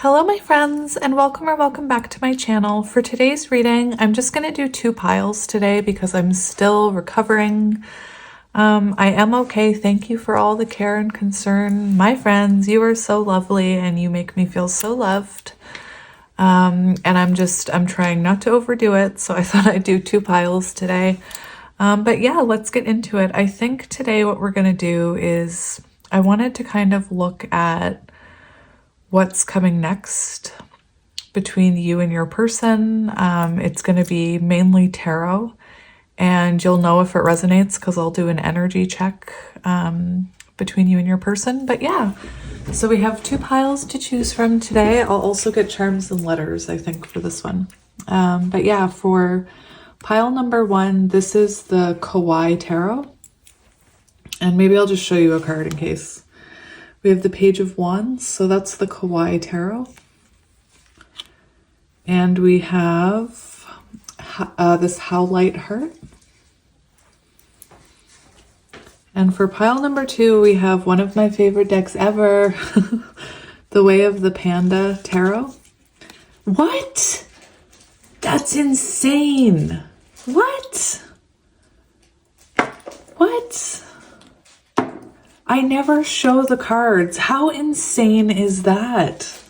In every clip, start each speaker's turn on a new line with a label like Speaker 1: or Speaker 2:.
Speaker 1: Hello my friends, and welcome or welcome back to my channel. For today's reading, I'm just going to do two piles today because I'm still recovering. I am okay. Thank you for all the care and concern. My friends, you are so lovely and you make me feel so loved. And I'm trying not to overdo it, so I thought I'd do two piles today. But yeah, let's get into it. I think today what we're going to do is I wanted to kind of look at what's coming next between you and your person. It's going to be mainly tarot, and you'll know if it resonates because I'll do an energy check between you and your person. But yeah, so we have two piles to choose from today. I'll also get charms and letters, I think, for this one. But yeah, for pile number one, this is the Kawaii Tarot. And maybe I'll just show you a card in case. We have the Page of Wands, so that's the Kawaii Tarot. And we have this Howlite Heart. And for pile number two, we have one of my favorite decks ever, the Way of the Panda Tarot. What? That's insane. What? What? I never show the cards. How insane is that?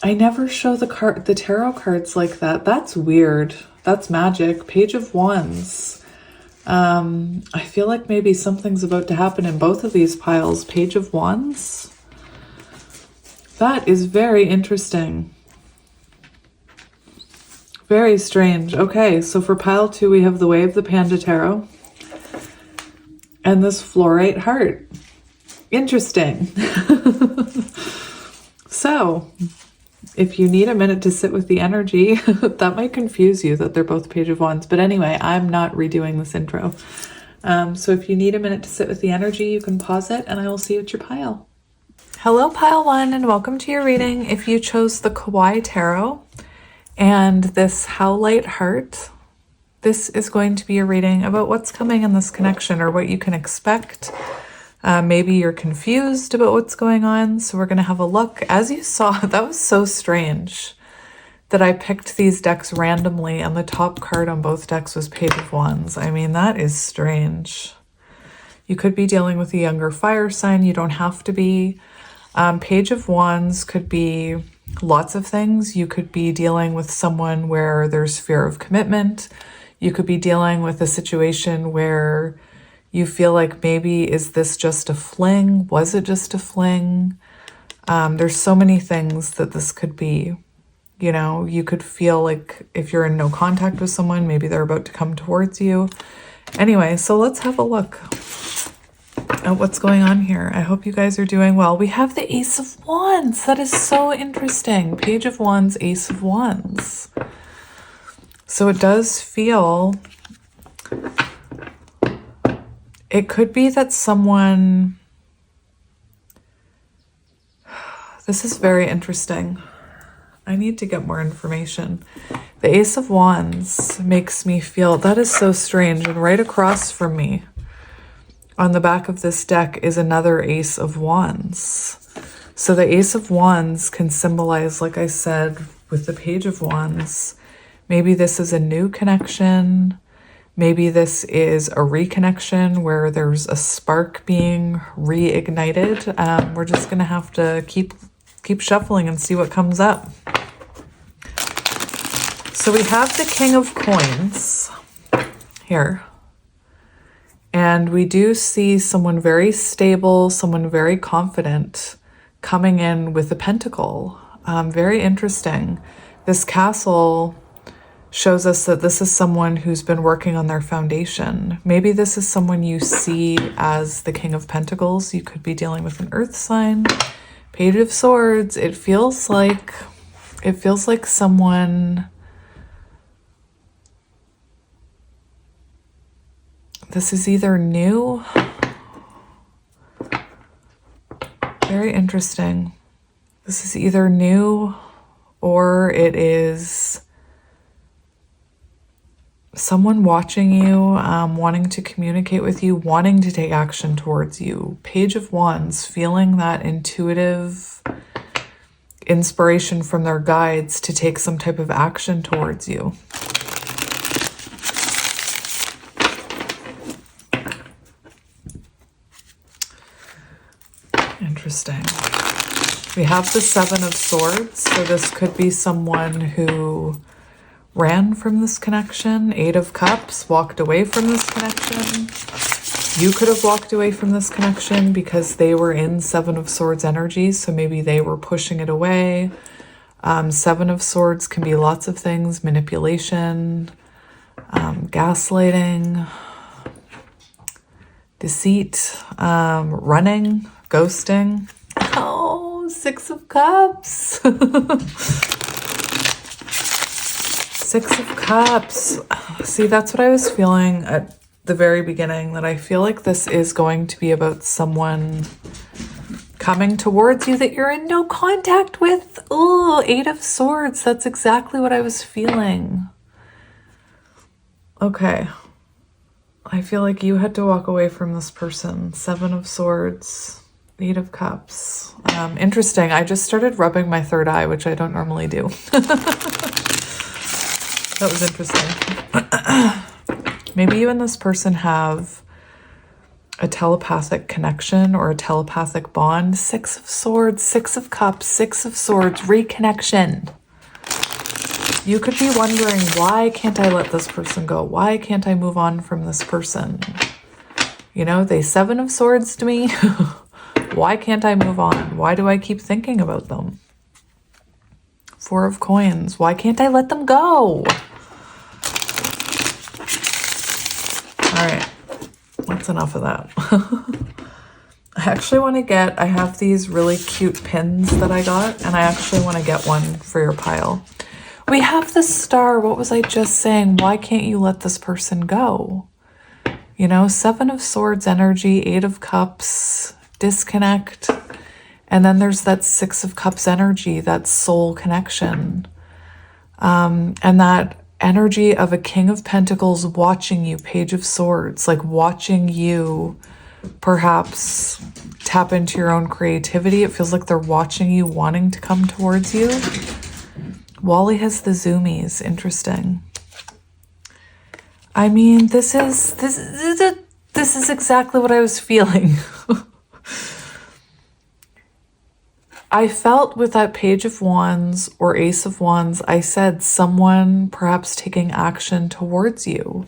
Speaker 1: I never show the tarot cards like that. That's weird. That's magic. Page of Wands. I feel like maybe something's about to happen in both of these piles. Page of Wands. That is very interesting. Very strange. Okay, so for pile two, we have the Way of the Panda Tarot. And this Fluorite Heart. Interesting. So, if you need a minute to sit with the energy, that might confuse you that they're both Page of Wands. But anyway, I'm not redoing this intro. So if you need a minute to sit with the energy, you can pause it and I will see you at your pile. Hello, pile one, and welcome to your reading. If you chose the Kawaii Tarot and this Howlite Heart, this is going to be a reading about what's coming in this connection or what you can expect. Maybe you're confused about what's going on, so we're going to have a look. As you saw, that was so strange that I picked these decks randomly and the top card on both decks was Page of Wands. I mean, that is strange. You could be dealing with a younger fire sign. You don't have to be. Page of Wands could be lots of things. You could be dealing with someone where there's fear of commitment. You could be dealing with a situation where you feel like maybe, is this just a fling? Was it just a fling? There's so many things that this could be. You know, you could feel like if you're in no contact with someone, maybe they're about to come towards you. Anyway, so let's have a look at what's going on here. I hope you guys are doing well. We have the Ace of Wands. That is so interesting. Page of Wands, Ace of Wands. So it does feel, it could be that someone, this is very interesting. I need to get more information. The Ace of Wands makes me feel, that is so strange. And right across from me on the back of this deck is another Ace of Wands. So the Ace of Wands can symbolize, like I said, with the Page of Wands, maybe this is a new connection. Maybe this is a reconnection where there's a spark being reignited. We're just going to have to keep shuffling and see what comes up. So we have the King of Coins here. And we do see someone very stable, someone very confident coming in with a pentacle. Very interesting. This castle shows us that this is someone who's been working on their foundation. Maybe this is someone you see as the King of Pentacles. You could be dealing with an earth sign. Page of Swords. It feels like someone, this is either new. Very interesting. This is either new or it is someone watching you, wanting to communicate with you, wanting to take action towards you. Page of Wands, feeling that intuitive inspiration from their guides to take some type of action towards you. Interesting. We have the Seven of Swords, so this could be someone who ran from this connection. Eight of Cups, walked away from this connection. You could have walked away from this connection because they were in Seven of Swords energy, so maybe they were pushing it away. Seven of Swords can be lots of things: manipulation, gaslighting, deceit, running, ghosting. Oh, Six of Cups. Six of Cups. See, that's what I was feeling at the very beginning, that I feel like this is going to be about someone coming towards you that you're in no contact with. Oh, Eight of Swords. That's exactly what I was feeling. Okay. I feel like you had to walk away from this person. Seven of Swords, Eight of Cups. Interesting. I just started rubbing my third eye, which I don't normally do. That was interesting. Maybe you and this person have a telepathic connection or a telepathic bond. Six of Swords, Six of Cups, Six of Swords, reconnection. You could be wondering, why can't I let this person go? Why can't I move on from this person? You know, they Seven of Swords to me. Why can't I move on? Why do I keep thinking about them? Four of Coins. Why can't I let them go? All right, that's enough of that. I actually want to get, I have these really cute pins that I got, and I actually want to get one for your pile. We have the Star. What was I just saying? Why can't you let this person go? You know, Seven of Swords energy, Eight of Cups, disconnect. And then there's that Six of Cups energy, that soul connection. And that energy of a King of Pentacles watching you, Page of Swords, like watching you perhaps tap into your own creativity. It feels like they're watching you, wanting to come towards you. Wally has the zoomies. Interesting. I mean, this is exactly what I was feeling. I felt with that Page of Wands or Ace of Wands, I said someone perhaps taking action towards you.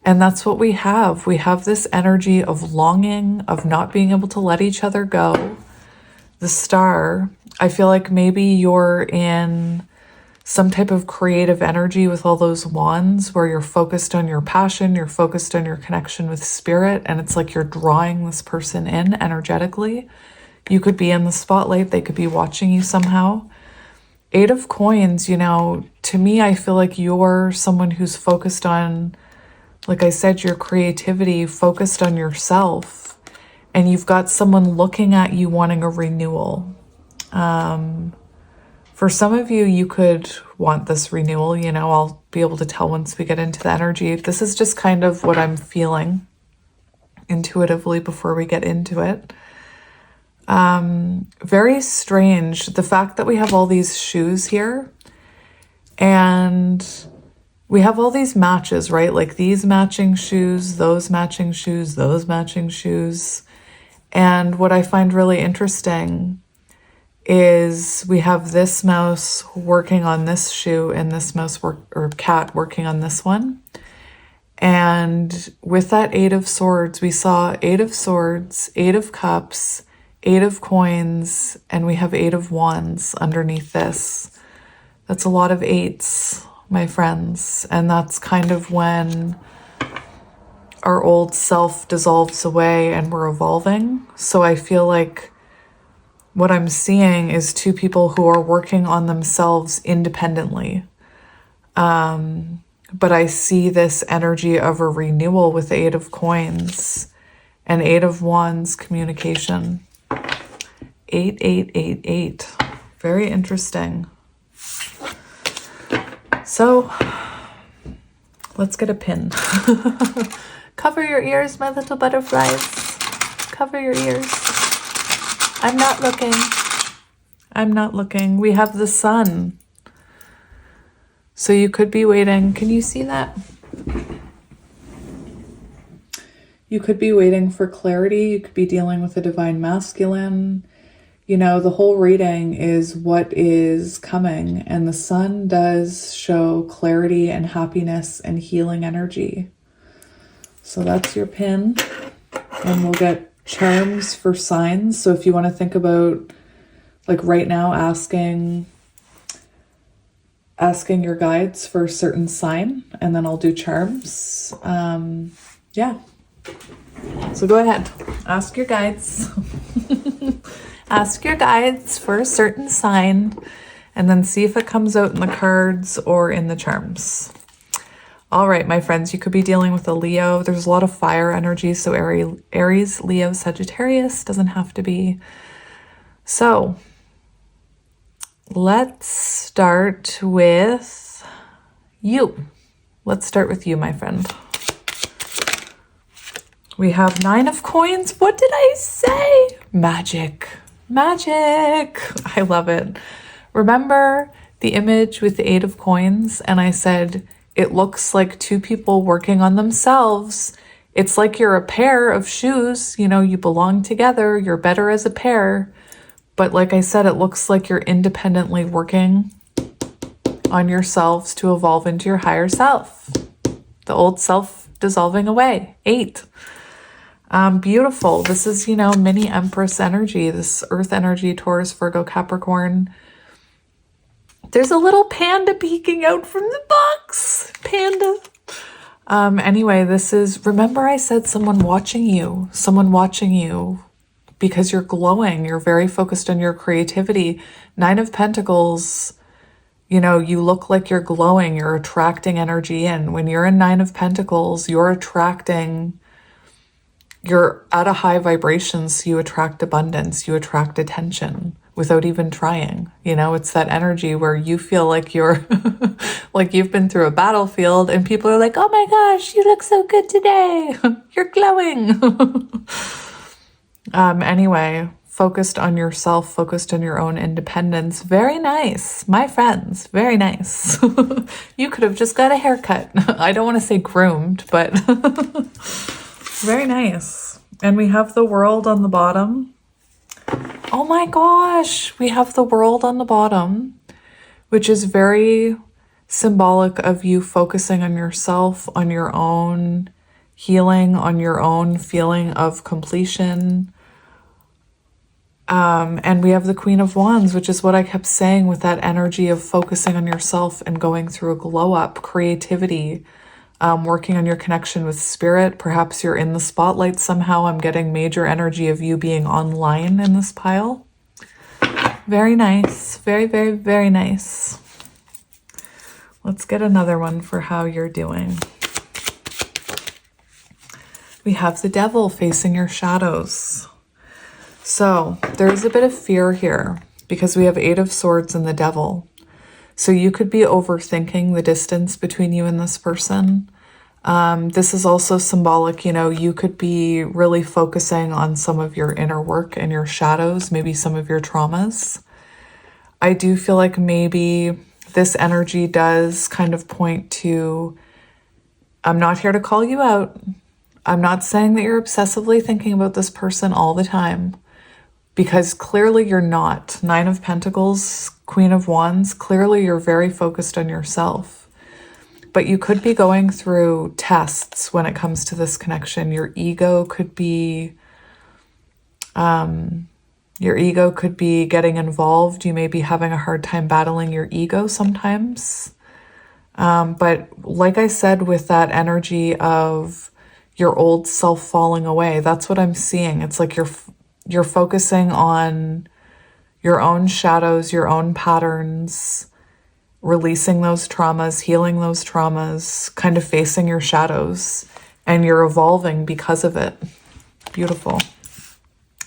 Speaker 1: And that's what we have. We have this energy of longing, of not being able to let each other go. The Star, I feel like maybe you're in some type of creative energy with all those wands where you're focused on your passion, you're focused on your connection with spirit, and it's like you're drawing this person in energetically. You could be in the spotlight. They could be watching you somehow. Eight of Coins, you know, to me, I feel like you're someone who's focused on, like I said, your creativity, focused on yourself. And you've got someone looking at you wanting a renewal. For some of you, you could want this renewal. You know, I'll be able to tell once we get into the energy. This is just kind of what I'm feeling intuitively before we get into it. Very strange. The fact that we have all these shoes here and we have all these matches, right? Like these matching shoes, those matching shoes, those matching shoes. And what I find really interesting is we have this mouse working on this shoe and this mouse or cat working on this one. And with that Eight of Swords, we saw Eight of Swords, Eight of Cups, Eight of Coins, and we have Eight of Wands underneath this. That's a lot of eights, my friends. And that's kind of when our old self dissolves away and we're evolving. So I feel like what I'm seeing is two people who are working on themselves independently. But I see this energy of a renewal with Eight of Coins and Eight of Wands, communication. 8888. Very interesting. So let's get a pin. Cover your ears, my little butterflies. Cover your ears. I'm not looking. I'm not looking. We have the sun. So you could be waiting. Can you see that? You could be waiting for clarity. You could be dealing with a divine masculine. You know, the whole reading is what is coming, and the sun does show clarity and happiness and healing energy. So that's your pin, and we'll get charms for signs. So if you want to think about, like right now, asking your guides for a certain sign, and then I'll do charms. Yeah. So go ahead, ask your guides. Ask your guides for a certain sign, and then see if it comes out in the cards or in the charms. All right, my friends, you could be dealing with a Leo. There's a lot of fire energy, so Aries, Leo, Sagittarius, doesn't have to be. So let's start with you. Let's start with you, my friend. We have 9 of coins. What did I say? Magic. Magic. I love it. Remember the image with the 8 of coins? And I said, it looks like 2 people working on themselves. It's like you're a pair of shoes. You know, you belong together. You're better as a pair. But like I said, it looks like you're independently working on yourselves to evolve into your higher self. The old self dissolving away. 8. Beautiful. This is, you know, mini Empress energy, this earth energy, Taurus, Virgo, Capricorn. There's a little panda peeking out from the box. Panda. Anyway, this is, remember I said someone watching you because you're glowing. You're very focused on your creativity. 9 of Pentacles, you know, you look like you're glowing. You're attracting energy in. When you're in 9 of Pentacles, you're attracting, you're at a high vibration, so you attract abundance, you attract attention without even trying. You know, it's that energy where you feel like you're like you've been through a battlefield and people are like, oh my gosh, you look so good today. You're glowing. Anyway, focused on yourself, focused on your own independence. Very nice, my friends, very nice. You could have just got a haircut. I don't want to say groomed, but very nice. And we have the world on the bottom. Oh my gosh, we have the world on the bottom, which is very symbolic of you focusing on yourself, on your own healing, on your own feeling of completion. And we have the Queen of Wands, which is what I kept saying with that energy of focusing on yourself and going through a glow up, creativity, working on your connection with spirit. Perhaps you're in the spotlight somehow. I'm getting major energy of you being online in this pile. Very nice. Very, very, very nice. Let's get another one for how you're doing. We have the Devil facing your shadows. So there's a bit of fear here because we have 8 of Swords and the Devil. So you could be overthinking the distance between you and this person. This is also symbolic, you know, you could be really focusing on some of your inner work and your shadows, maybe some of your traumas. I do feel like maybe this energy does kind of point to, I'm not here to call you out. I'm not saying that you're obsessively thinking about this person all the time, because clearly you're not. 9 of Pentacles, Queen of Wands, clearly you're very focused on yourself. But you could be going through tests when it comes to this connection. Your ego could be getting involved. You may be having a hard time battling your ego sometimes. But like I said, with that energy of your old self falling away, that's what I'm seeing. It's like you're focusing on your own shadows, your own patterns, releasing those traumas, healing those traumas, kind of facing your shadows, and you're evolving because of it. Beautiful.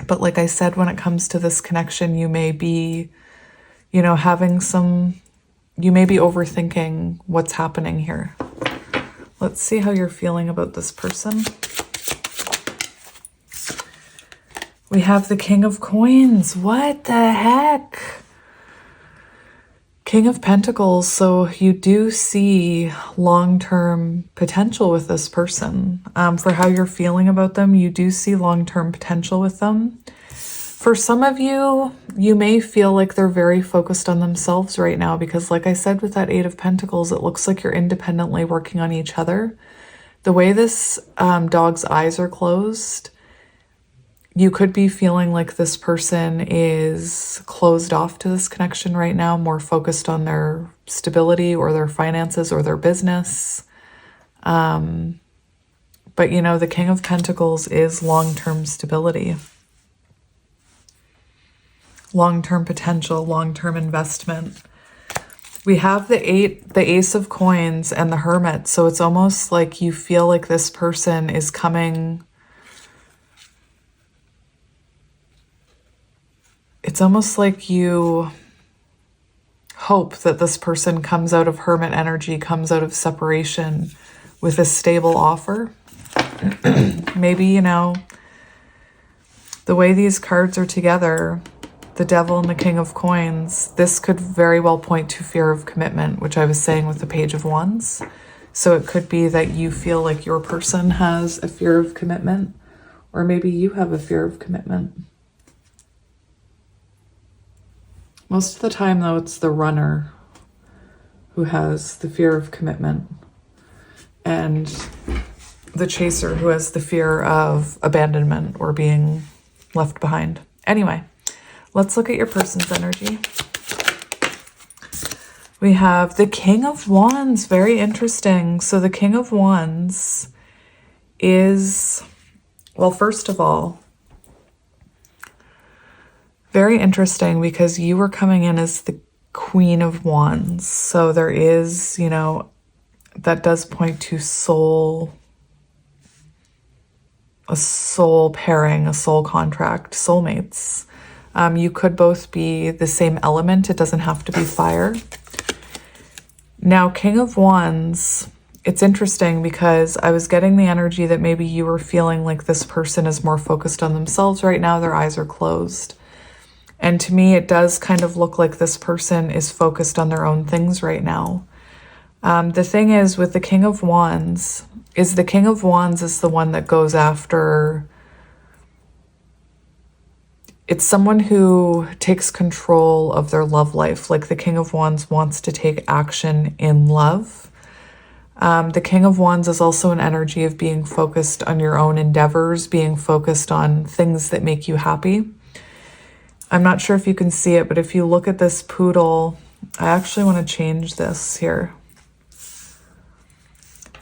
Speaker 1: But like I said, when it comes to this connection, you may be, you know, you may be overthinking what's happening here. Let's see how you're feeling about this person. We have the King of Coins. What the heck? King of Pentacles, so you do see long-term potential with this person. For how you're feeling about them, you do see long-term potential with them. For some of you, you may feel like they're very focused on themselves right now because, like I said, with that Eight of Pentacles, it looks like you're independently working on each other. The way this dog's eyes are closed, you could be feeling like this person is closed off to this connection right now, more focused on their stability or their finances or their business. But, you know, the King of Pentacles is long-term stability, long-term potential, long-term investment. We have the Ace of Coins and the Hermit. So it's almost like you feel like this person is coming. It's almost like you hope that this person comes out of Hermit energy, comes out of separation with a stable offer. Maybe, you know, the way these cards are together, the Devil and the King of Coins, this could very well point to fear of commitment, which I was saying with the Page of Wands. So it could be that you feel like your person has a fear of commitment, or maybe you have a fear of commitment. Most of the time, though, it's the runner who has the fear of commitment and the chaser who has the fear of abandonment or being left behind. Anyway, let's look at your person's energy. We have the King of Wands. Very interesting. So the King of Wands is, well, first of all, very interesting because you were coming in as the Queen of Wands. So there is, you know, that does point to soul, a soul pairing, a soul contract, soulmates. You could both be the same element. It doesn't have to be fire. Now, King of Wands, it's interesting because I was getting the energy that maybe you were feeling like this person is more focused on themselves right now. Their eyes are closed. And to me, it does kind of look like this person is focused on their own things right now. The thing is with the King of Wands is the King of Wands is the one that goes after. It's someone who takes control of their love life. Like the King of Wands wants to take action in love. The King of Wands is also an energy of being focused on your own endeavors, being focused on things that make you happy. I'm not sure if you can see it, but if you look at this poodle, I actually want to change this here.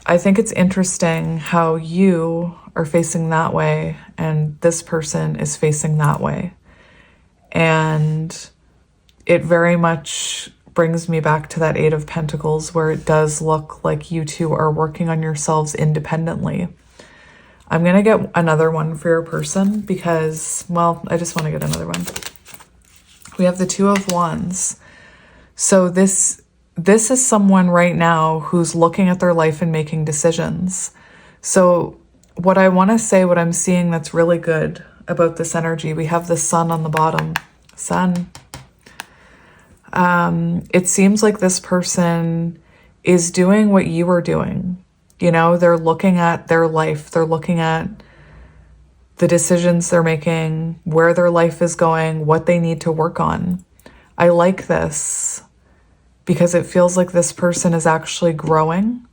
Speaker 1: I think it's interesting how you are facing that way and this person is facing that way. And it very much brings me back to that Eight of Pentacles where it does look like you two are working on yourselves independently. I'm going to get another one for your person because, well, I just want to get another one. We have the Two of Wands. So this is someone right now who's looking at their life and making decisions. So what I want to say, what I'm seeing that's really good about this energy, we have the Sun on the bottom. Sun. It seems like this person is doing what you are doing. You know, they're looking at their life. They're looking at the decisions they're making, where their life is going, what they need to work on. I like this because it feels like this person is actually growing.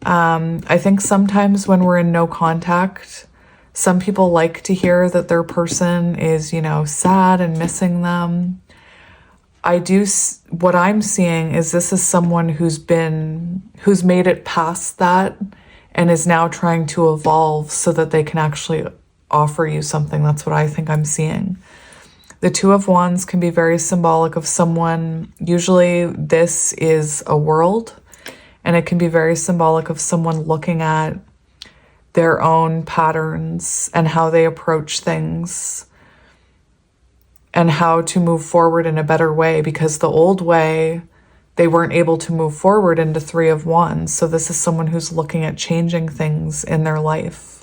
Speaker 1: I think sometimes when we're in no contact, some people like to hear that their person is, you know, sad and missing them. What I'm seeing is this is someone who's made it past that and is now trying to evolve so that they can actually offer you something. That's what I think I'm seeing. The Two of Wands can be very symbolic of someone. Usually this is a world, and it can be very symbolic of someone looking at their own patterns and how they approach things and how to move forward in a better way, because the old way, they weren't able to move forward into Three of Wands. So this is someone who's looking at changing things in their life.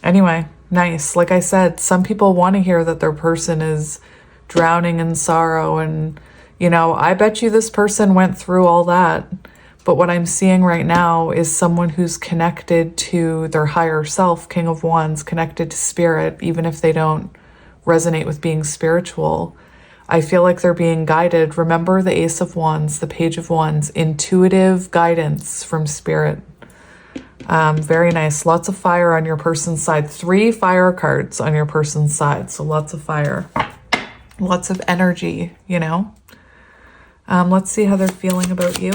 Speaker 1: Anyway, nice. Like I said, some people want to hear that their person is drowning in sorrow. And, you know, I bet you this person went through all that. But what I'm seeing right now is someone who's connected to their higher self, King of Wands, connected to spirit, even if they don't resonate with being spiritual. I feel like they're being guided. Remember the Ace of Wands, the Page of Wands, intuitive guidance from spirit. Very nice. Lots of fire on your person's side. 3 fire cards on your person's side. So lots of fire. Lots of energy, you know. Let's see how they're feeling about you.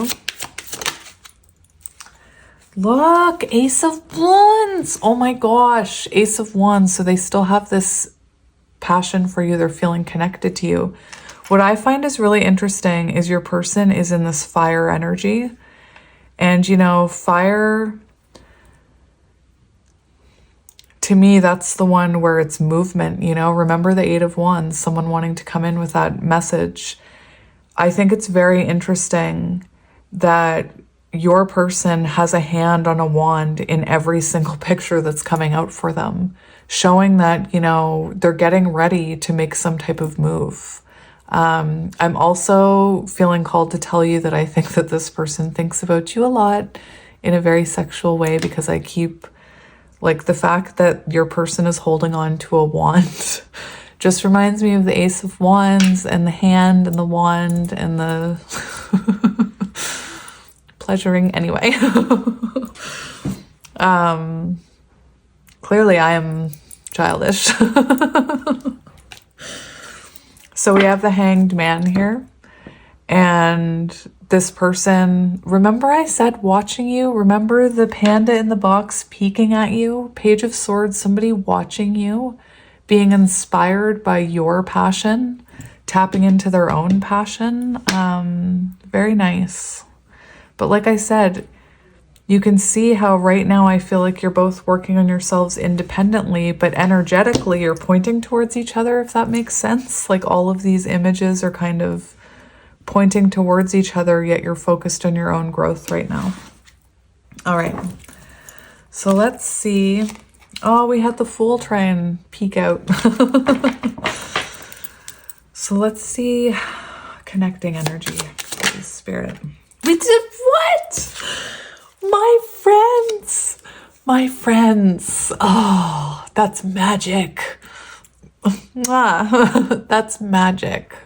Speaker 1: Look, Ace of Wands. Oh my gosh, Ace of Wands. So they still have this passion for you. They're feeling connected to you. What I find is really interesting is your person is in this fire energy. And, you know, fire, to me, that's the one where it's movement, you know. Remember the 8 of Wands, someone wanting to come in with that message. I think it's very interesting that your person has a hand on a wand in every single picture that's coming out for them, showing that, you know, they're getting ready to make some type of move. I'm also feeling called to tell you that I think that this person thinks about you a lot in a very sexual way, because I keep, like, the fact that your person is holding on to a wand just reminds me of the Ace of Wands and the hand and the wand and the pleasuring. Anyway, clearly I am childish. So we have the Hanged Man here, and this person, remember I said watching you? Remember the panda in the box peeking at you? Page of Swords, somebody watching you, being inspired by your passion, tapping into their own passion. Very nice. But like I said, you can see how right now I feel like you're both working on yourselves independently, but energetically you're pointing towards each other, if that makes sense. Like all of these images are kind of pointing towards each other, yet you're focused on your own growth right now. All right. So let's see. Oh, we had the Fool try and peek out. So let's see. Connecting energy, please, Spirit. We did what? My friends. Oh, that's magic. That's magic.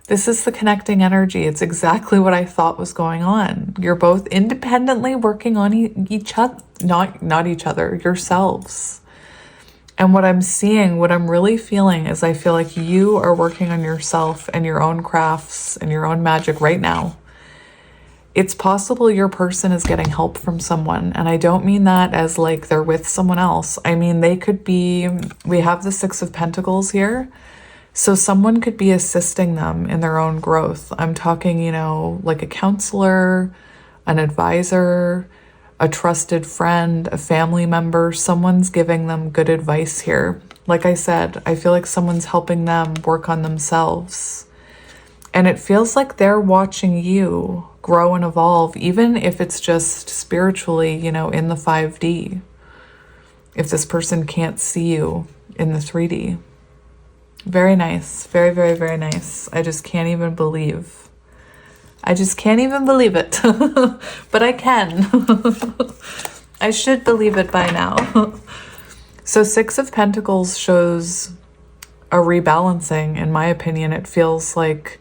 Speaker 1: This is the connecting energy. It's exactly what I thought was going on. You're both independently working on each other, not each other, yourselves. And what I'm seeing, what I'm really feeling is I feel like you are working on yourself and your own crafts and your own magic right now. It's possible your person is getting help from someone. And I don't mean that as like they're with someone else. I mean, they could be, we have the 6 of Pentacles here. So someone could be assisting them in their own growth. I'm talking, you know, like a counselor, an advisor, a trusted friend, a family member. Someone's giving them good advice here. Like I said, I feel like someone's helping them work on themselves. And it feels like they're watching you grow and evolve, even if it's just spiritually, you know, in the 5D. If this person can't see you in the 3D. Very nice. Very, very, very nice. I just can't even believe. I just can't even believe it. But I can. I should believe it by now. So 6 of Pentacles shows a rebalancing. In my opinion, it feels like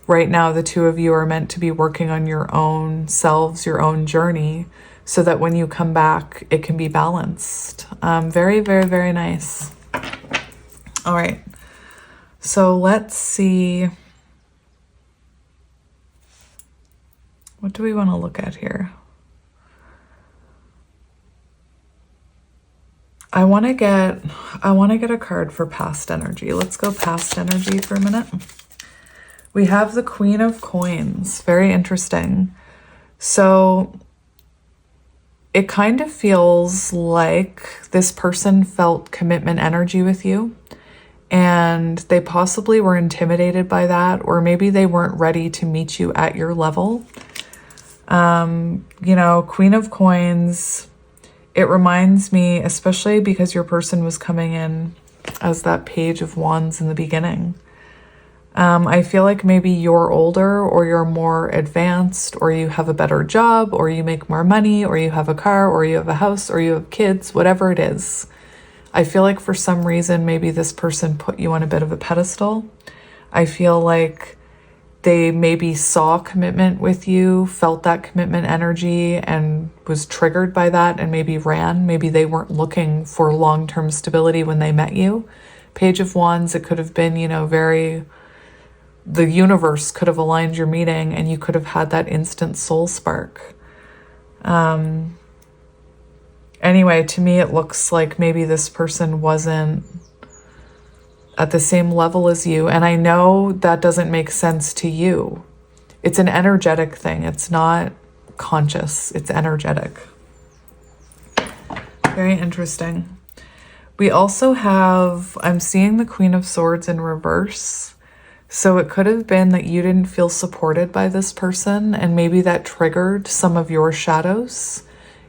Speaker 1: right now, the 2 of you are meant to be working on your own selves, your own journey, so that when you come back, it can be balanced. Very, very, very nice. All right. So let's see. What do we want to look at here? I want to get a card for past energy. Let's go past energy for a minute. We have the Queen of Coins. Very interesting. So it kind of feels like this person felt commitment energy with you, and they possibly were intimidated by that, or maybe they weren't ready to meet you at your level. You know, Queen of Coins, it reminds me, especially because your person was coming in as that Page of Wands in the beginning. I feel like maybe you're older or you're more advanced or you have a better job or you make more money or you have a car or you have a house or you have kids, whatever it is. I feel like for some reason, maybe this person put you on a bit of a pedestal. I feel like they maybe saw commitment with you, felt that commitment energy and was triggered by that and maybe ran. Maybe they weren't looking for long-term stability when they met you. Page of Wands, it could have been, you know, the universe could have aligned your meeting and you could have had that instant soul spark. Anyway, to me, it looks like maybe this person wasn't at the same level as you. And I know that doesn't make sense to you. It's an energetic thing. It's not conscious. It's energetic. Very interesting. We also have, I'm seeing the Queen of Swords in reverse. So it could have been that you didn't feel supported by this person and maybe that triggered some of your shadows.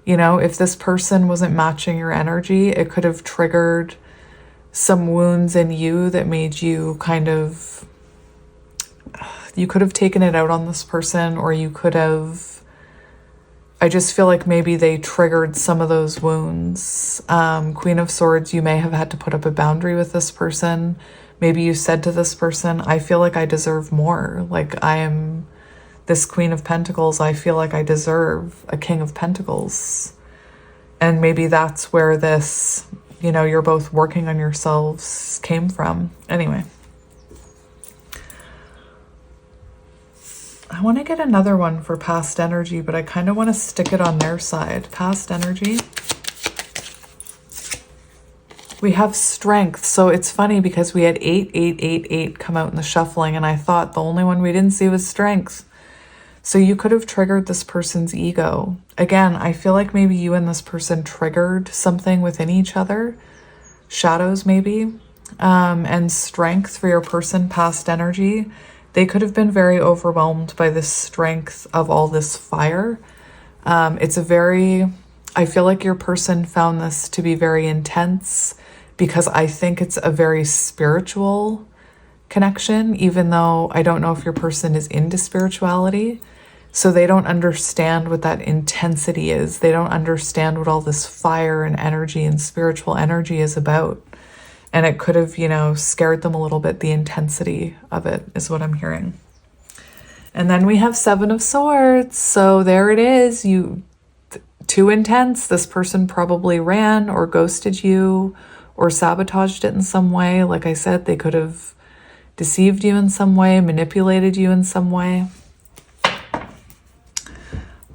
Speaker 1: You know, if this person wasn't matching your energy, it could have triggered some wounds in you that made you kind of, you could have taken it out on this person, or you could have, I just feel like maybe they triggered some of those wounds. Queen of Swords, you may have had to put up a boundary with this person. Maybe you said to this person, I feel like I deserve more. Like I am this Queen of Pentacles. I feel like I deserve a King of Pentacles. And maybe that's where this, you know, you're both working on yourselves came from. Anyway. I want to get another one for past energy, but I kind of want to stick it on their side. Past energy. We have strength. So it's funny because we had 8, 8, 8, 8 come out in the shuffling, and I thought the only one we didn't see was strength. So you could have triggered this person's ego. Again, I feel like maybe you and this person triggered something within each other. Shadows maybe. And strength for your person, past energy. They could have been very overwhelmed by the strength of all this fire. It's a very, I feel like your person found this to be very intense because I think it's a very spiritual connection, even though I don't know if your person is into spirituality. So they don't understand what that intensity is. They don't understand what all this fire and energy and spiritual energy is about. And it could have, you know, scared them a little bit. The intensity of it is what I'm hearing. And then we have 7 of Swords. So there it is. Too intense. This person probably ran or ghosted you or sabotaged it in some way. Like I said, they could have deceived you in some way, manipulated you in some way.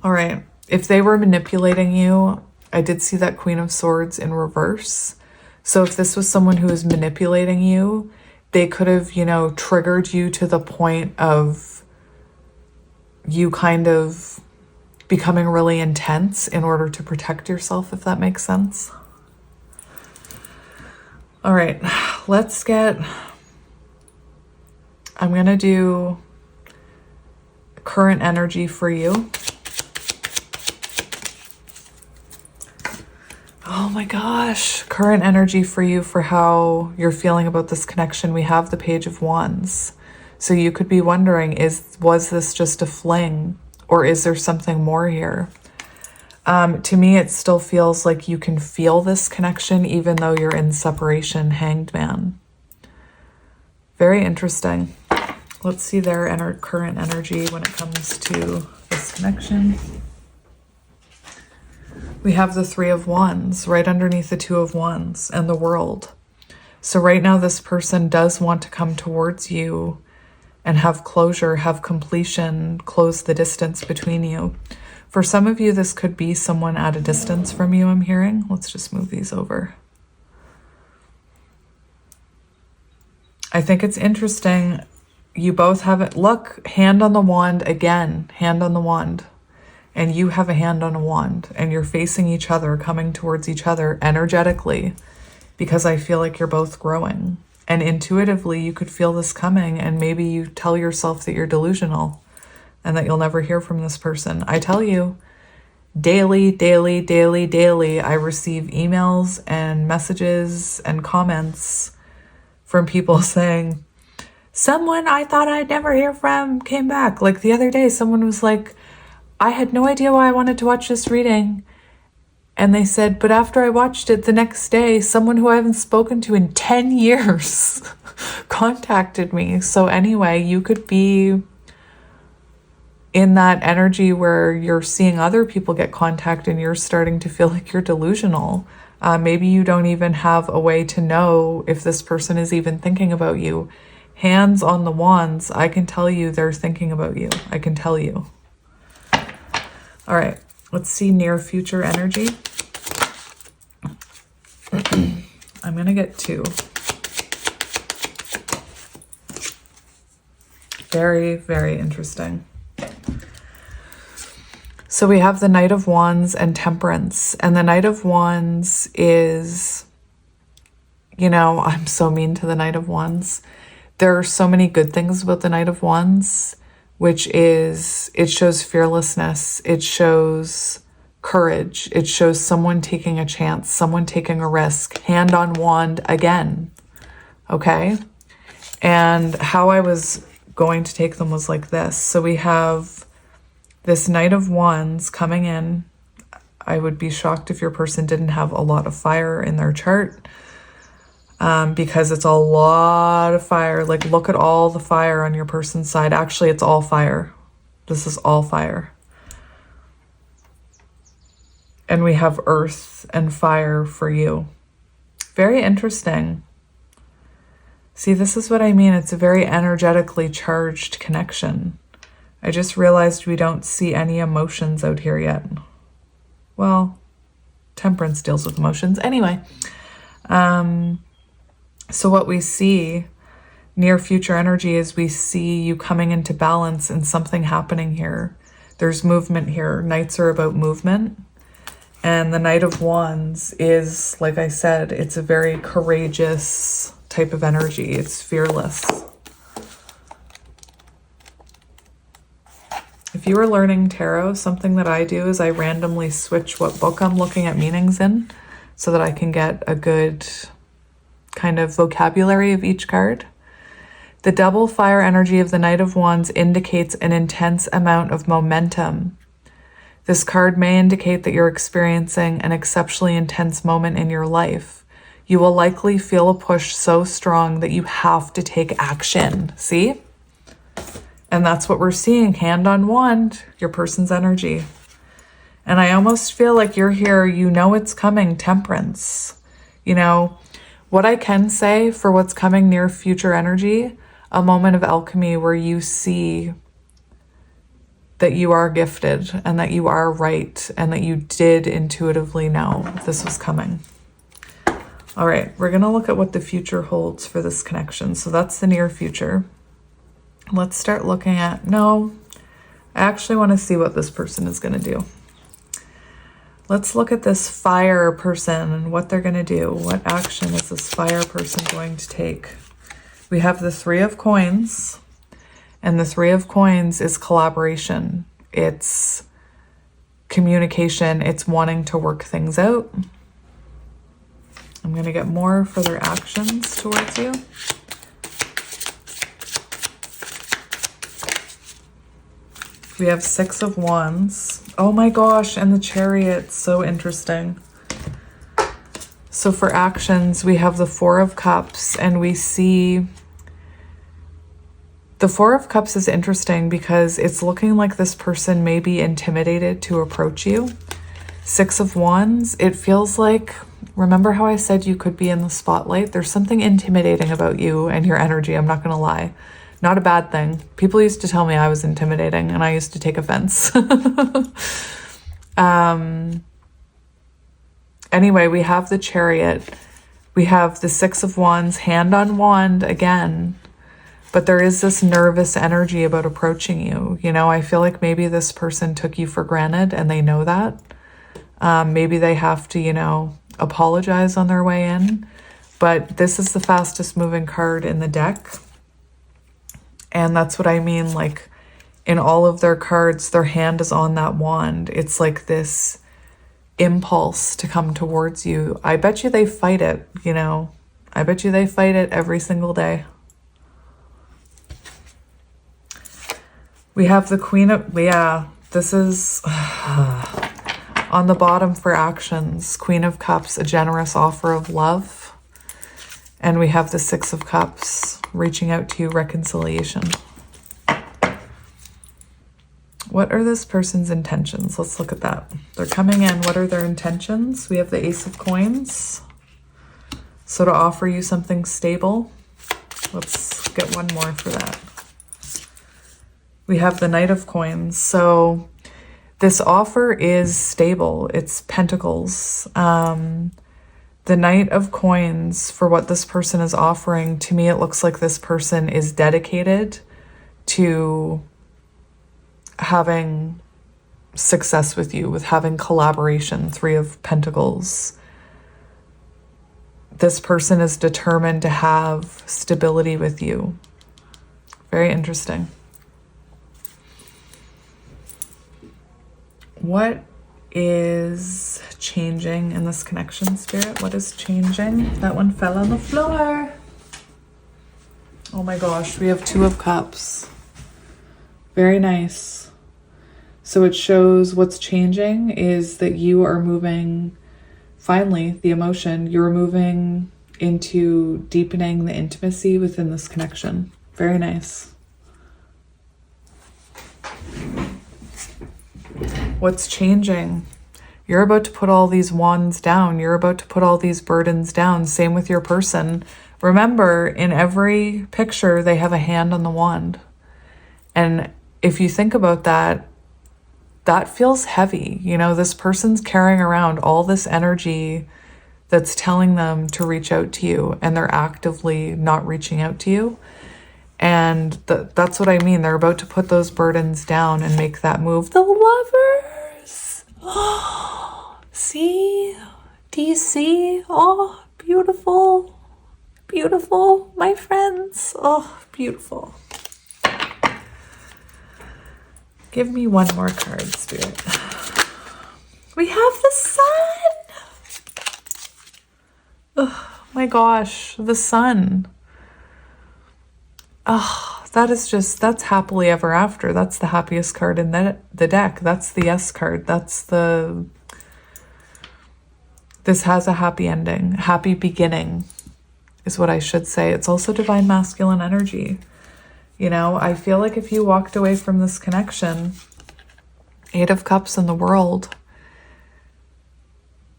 Speaker 1: All right. If they were manipulating you, I did see that Queen of Swords in reverse. So if this was someone who was manipulating you, they could have, you know, triggered you to the point of you kind of becoming really intense in order to protect yourself, if that makes sense. All right, I'm going to do current energy for you. Oh my gosh, current energy for you for how you're feeling about this connection. We have the Page of Wands. So you could be wondering, was this just a fling or is there something more here? To me, it still feels like you can feel this connection even though you're in separation, Hanged Man. Very interesting. Let's see their current energy when it comes to this connection. We have the 3 of Wands right underneath the 2 of Wands and the World. So right now this person does want to come towards you and have closure, have completion, close the distance between you. For some of you, this could be someone at a distance from you, I'm hearing. Let's just move these over. I think it's interesting. You both have it. Look, hand on the wand again, hand on the wand. And you have a hand on a wand and you're facing each other, coming towards each other energetically, because I feel like you're both growing. And intuitively, you could feel this coming, and maybe you tell yourself that you're delusional and that you'll never hear from this person. I tell you, daily, daily, daily, daily, I receive emails and messages and comments from people saying, someone I thought I'd never hear from came back. Like the other day, someone was like, I had no idea why I wanted to watch this reading. And they said, but after I watched it the next day, someone who I haven't spoken to in 10 years contacted me. So anyway, you could be in that energy where you're seeing other people get contact and you're starting to feel like you're delusional. Maybe you don't even have a way to know if this person is even thinking about you. Hands on the wands, I can tell you they're thinking about you. I can tell you. All right, let's see near future energy. I'm going to get 2. Very, very interesting. So we have the Knight of Wands and Temperance. And the Knight of Wands is, you know, I'm so mean to the Knight of Wands. There are so many good things about the Knight of Wands, which is, it shows fearlessness. It shows courage. It shows someone taking a chance, someone taking a risk. Hand on wand again. Okay? And how I was going to take them was like this. So we have this Knight of Wands coming in. I would be shocked if your person didn't have a lot of fire in their chart, because it's a lot of fire. Like, look at all the fire on your person's side. Actually, it's all fire. This is all fire. And we have earth and fire for you. Very interesting. See, this is what I mean. It's a very energetically charged connection. I just realized we don't see any emotions out here yet. Well, Temperance deals with emotions. Anyway, so what we see near future energy is we see you coming into balance and something happening here. There's movement here. Knights are about movement. And the Knight of Wands is, like I said, it's a very courageous type of energy. It's fearless. If you are learning tarot, something that I do is I randomly switch what book I'm looking at meanings in so that I can get a good kind of vocabulary of each card. The double fire energy of the Knight of Wands indicates an intense amount of momentum. This card may indicate that you're experiencing an exceptionally intense moment in your life. You will likely feel a push so strong that you have to take action. See? And that's what we're seeing. Hand on wand, your person's energy. And I almost feel like you're here, you know it's coming, Temperance. You know, what I can say for what's coming near future energy, a moment of alchemy where you see that you are gifted and that you are right and that you did intuitively know this was coming. All right, we're going to look at what the future holds for this connection. So that's the near future. Let's start looking at, no, I actually want to see what this person is going to do. Let's look at this fire person and what they're going to do. What action is this fire person going to take? We have the 3 of Coins. And the 3 of Coins is collaboration. It's communication. It's wanting to work things out. I'm going to get more for their actions towards you. We have 6 of Wands. Oh my gosh, and the Chariot. So interesting. So for actions, we have the 4 of Cups, and we see... The 4 of Cups is interesting because it's looking like this person may be intimidated to approach you. 6 of Wands, it feels like, remember how I said you could be in the spotlight? There's something intimidating about you and your energy, I'm not going to lie. Not a bad thing. People used to tell me I was intimidating and I used to take offense. Anyway, we have the Chariot. We have the 6 of Wands, hand on wand again. But there is this nervous energy about approaching you. You know, I feel like maybe this person took you for granted and they know that. Maybe they have to, you know, apologize on their way in. But this is the fastest moving card in the deck. And that's what I mean, like, in all of their cards, their hand is on that wand. It's like this impulse to come towards you. I bet you they fight it, you know. I bet you they fight it every single day. We have the Queen of, yeah, this is on the bottom for actions. Queen of Cups, a generous offer of love. And we have the Six of Cups, reaching out to you, reconciliation. What are this person's intentions? Let's look at that. They're coming in. What are their intentions? We have the Ace of Coins. So to offer you something stable. Let's get one more for that. We have the Knight of Coins. So this offer is stable. It's Pentacles. The Knight of Coins, for what this person is offering, to me it looks like this person is dedicated to having success with you, with having collaboration. Three of Pentacles. This person is determined to have stability with you. Very interesting. What is changing in this connection, Spirit? What is changing? That one fell on the floor. Oh my gosh, we have Two of Cups. Very nice. So it shows what's changing is that you are moving, finally, the emotion, you're moving into deepening the intimacy within this connection. Very nice. What's changing? You're about to put all these wands down. You're about to put all these burdens down. Same with your person. Remember, in every picture, they have a hand on the wand. And if you think about that, that feels heavy. You know, this person's carrying around all this energy that's telling them to reach out to you, and they're actively not reaching out to you. And that's what I mean. They're about to put those burdens down and make that move. The Lovers. Oh, see? Do you see? Oh, beautiful. Beautiful, my friends. Oh, beautiful. Give me one more card, Spirit. We have the Sun. Oh my gosh, the Sun. Oh, that is just, that's happily ever after. That's the happiest card in the deck. That's the yes card. That's the, this has a happy ending. Happy beginning is what I should say. It's also divine masculine energy. You know, I feel like if you walked away from this connection, Eight of Cups in the World,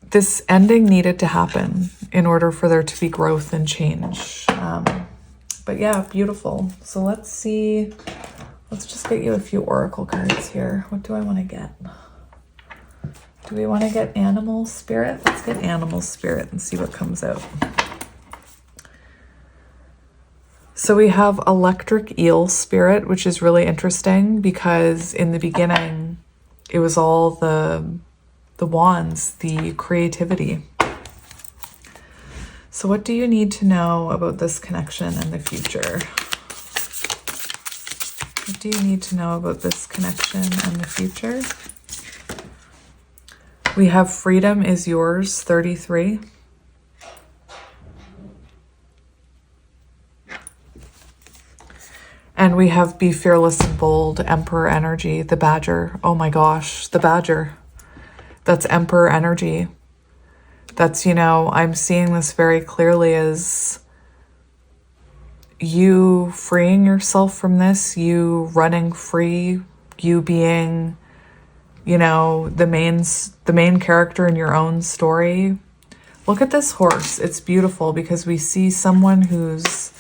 Speaker 1: this ending needed to happen in order for there to be growth and change. But yeah, beautiful. So let's see. Let's just get you a few oracle cards here. What do I want to get? Do we want to get Animal Spirit? Let's get Animal Spirit and see what comes out. So we have Electric Eel Spirit, which is really interesting because in the beginning, it was all the wands, the creativity. So what do you need to know about this connection and the future? What do you need to know about this connection and the future? We have Freedom is Yours, 33. And we have Be Fearless and Bold, Emperor energy, the Badger. Oh my gosh, the Badger. That's Emperor energy. That's, you know, I'm seeing this very clearly as you freeing yourself from this, you running free, you being, you know, the main character in your own story. Look at this horse. It's beautiful because we see someone who's,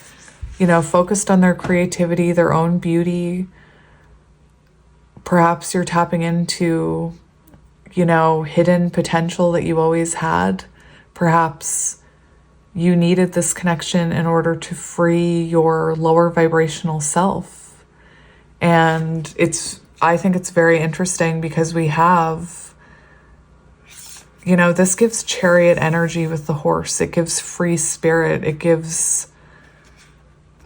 Speaker 1: you know, focused on their creativity, their own beauty. Perhaps you're tapping into, you know, hidden potential that you always had. Perhaps you needed this connection in order to free your lower vibrational self. And I think it's very interesting because we have, you know, this gives Chariot energy with the horse. It gives free spirit. It gives,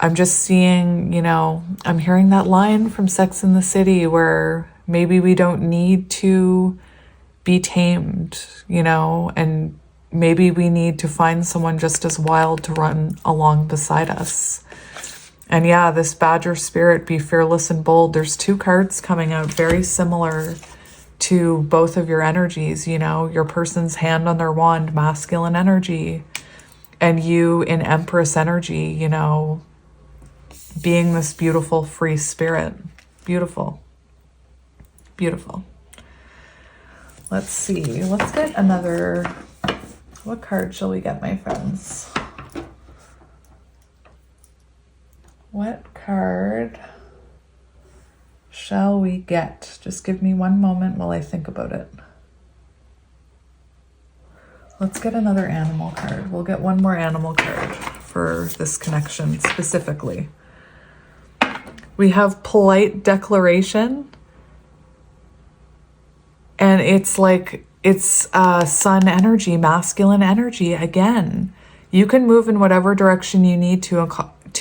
Speaker 1: I'm just seeing, you know, I'm hearing that line from Sex and the City where maybe we don't need to be tamed, you know, and maybe we need to find someone just as wild to run along beside us. And yeah, this badger spirit, be fearless and bold. There's two cards coming out very similar to both of your energies, you know, your person's hand on their wand, masculine energy, and you in Empress energy, you know, being this beautiful free spirit. Beautiful. Beautiful. Let's see. Let's get another. What card shall we get, my friends? What card shall we get? Just give me one moment while I think about it. Let's get another animal card. We'll get one more animal card for this connection specifically. We have polite declaration. And it's like, it's sun energy, masculine energy. Again, you can move in whatever direction you need to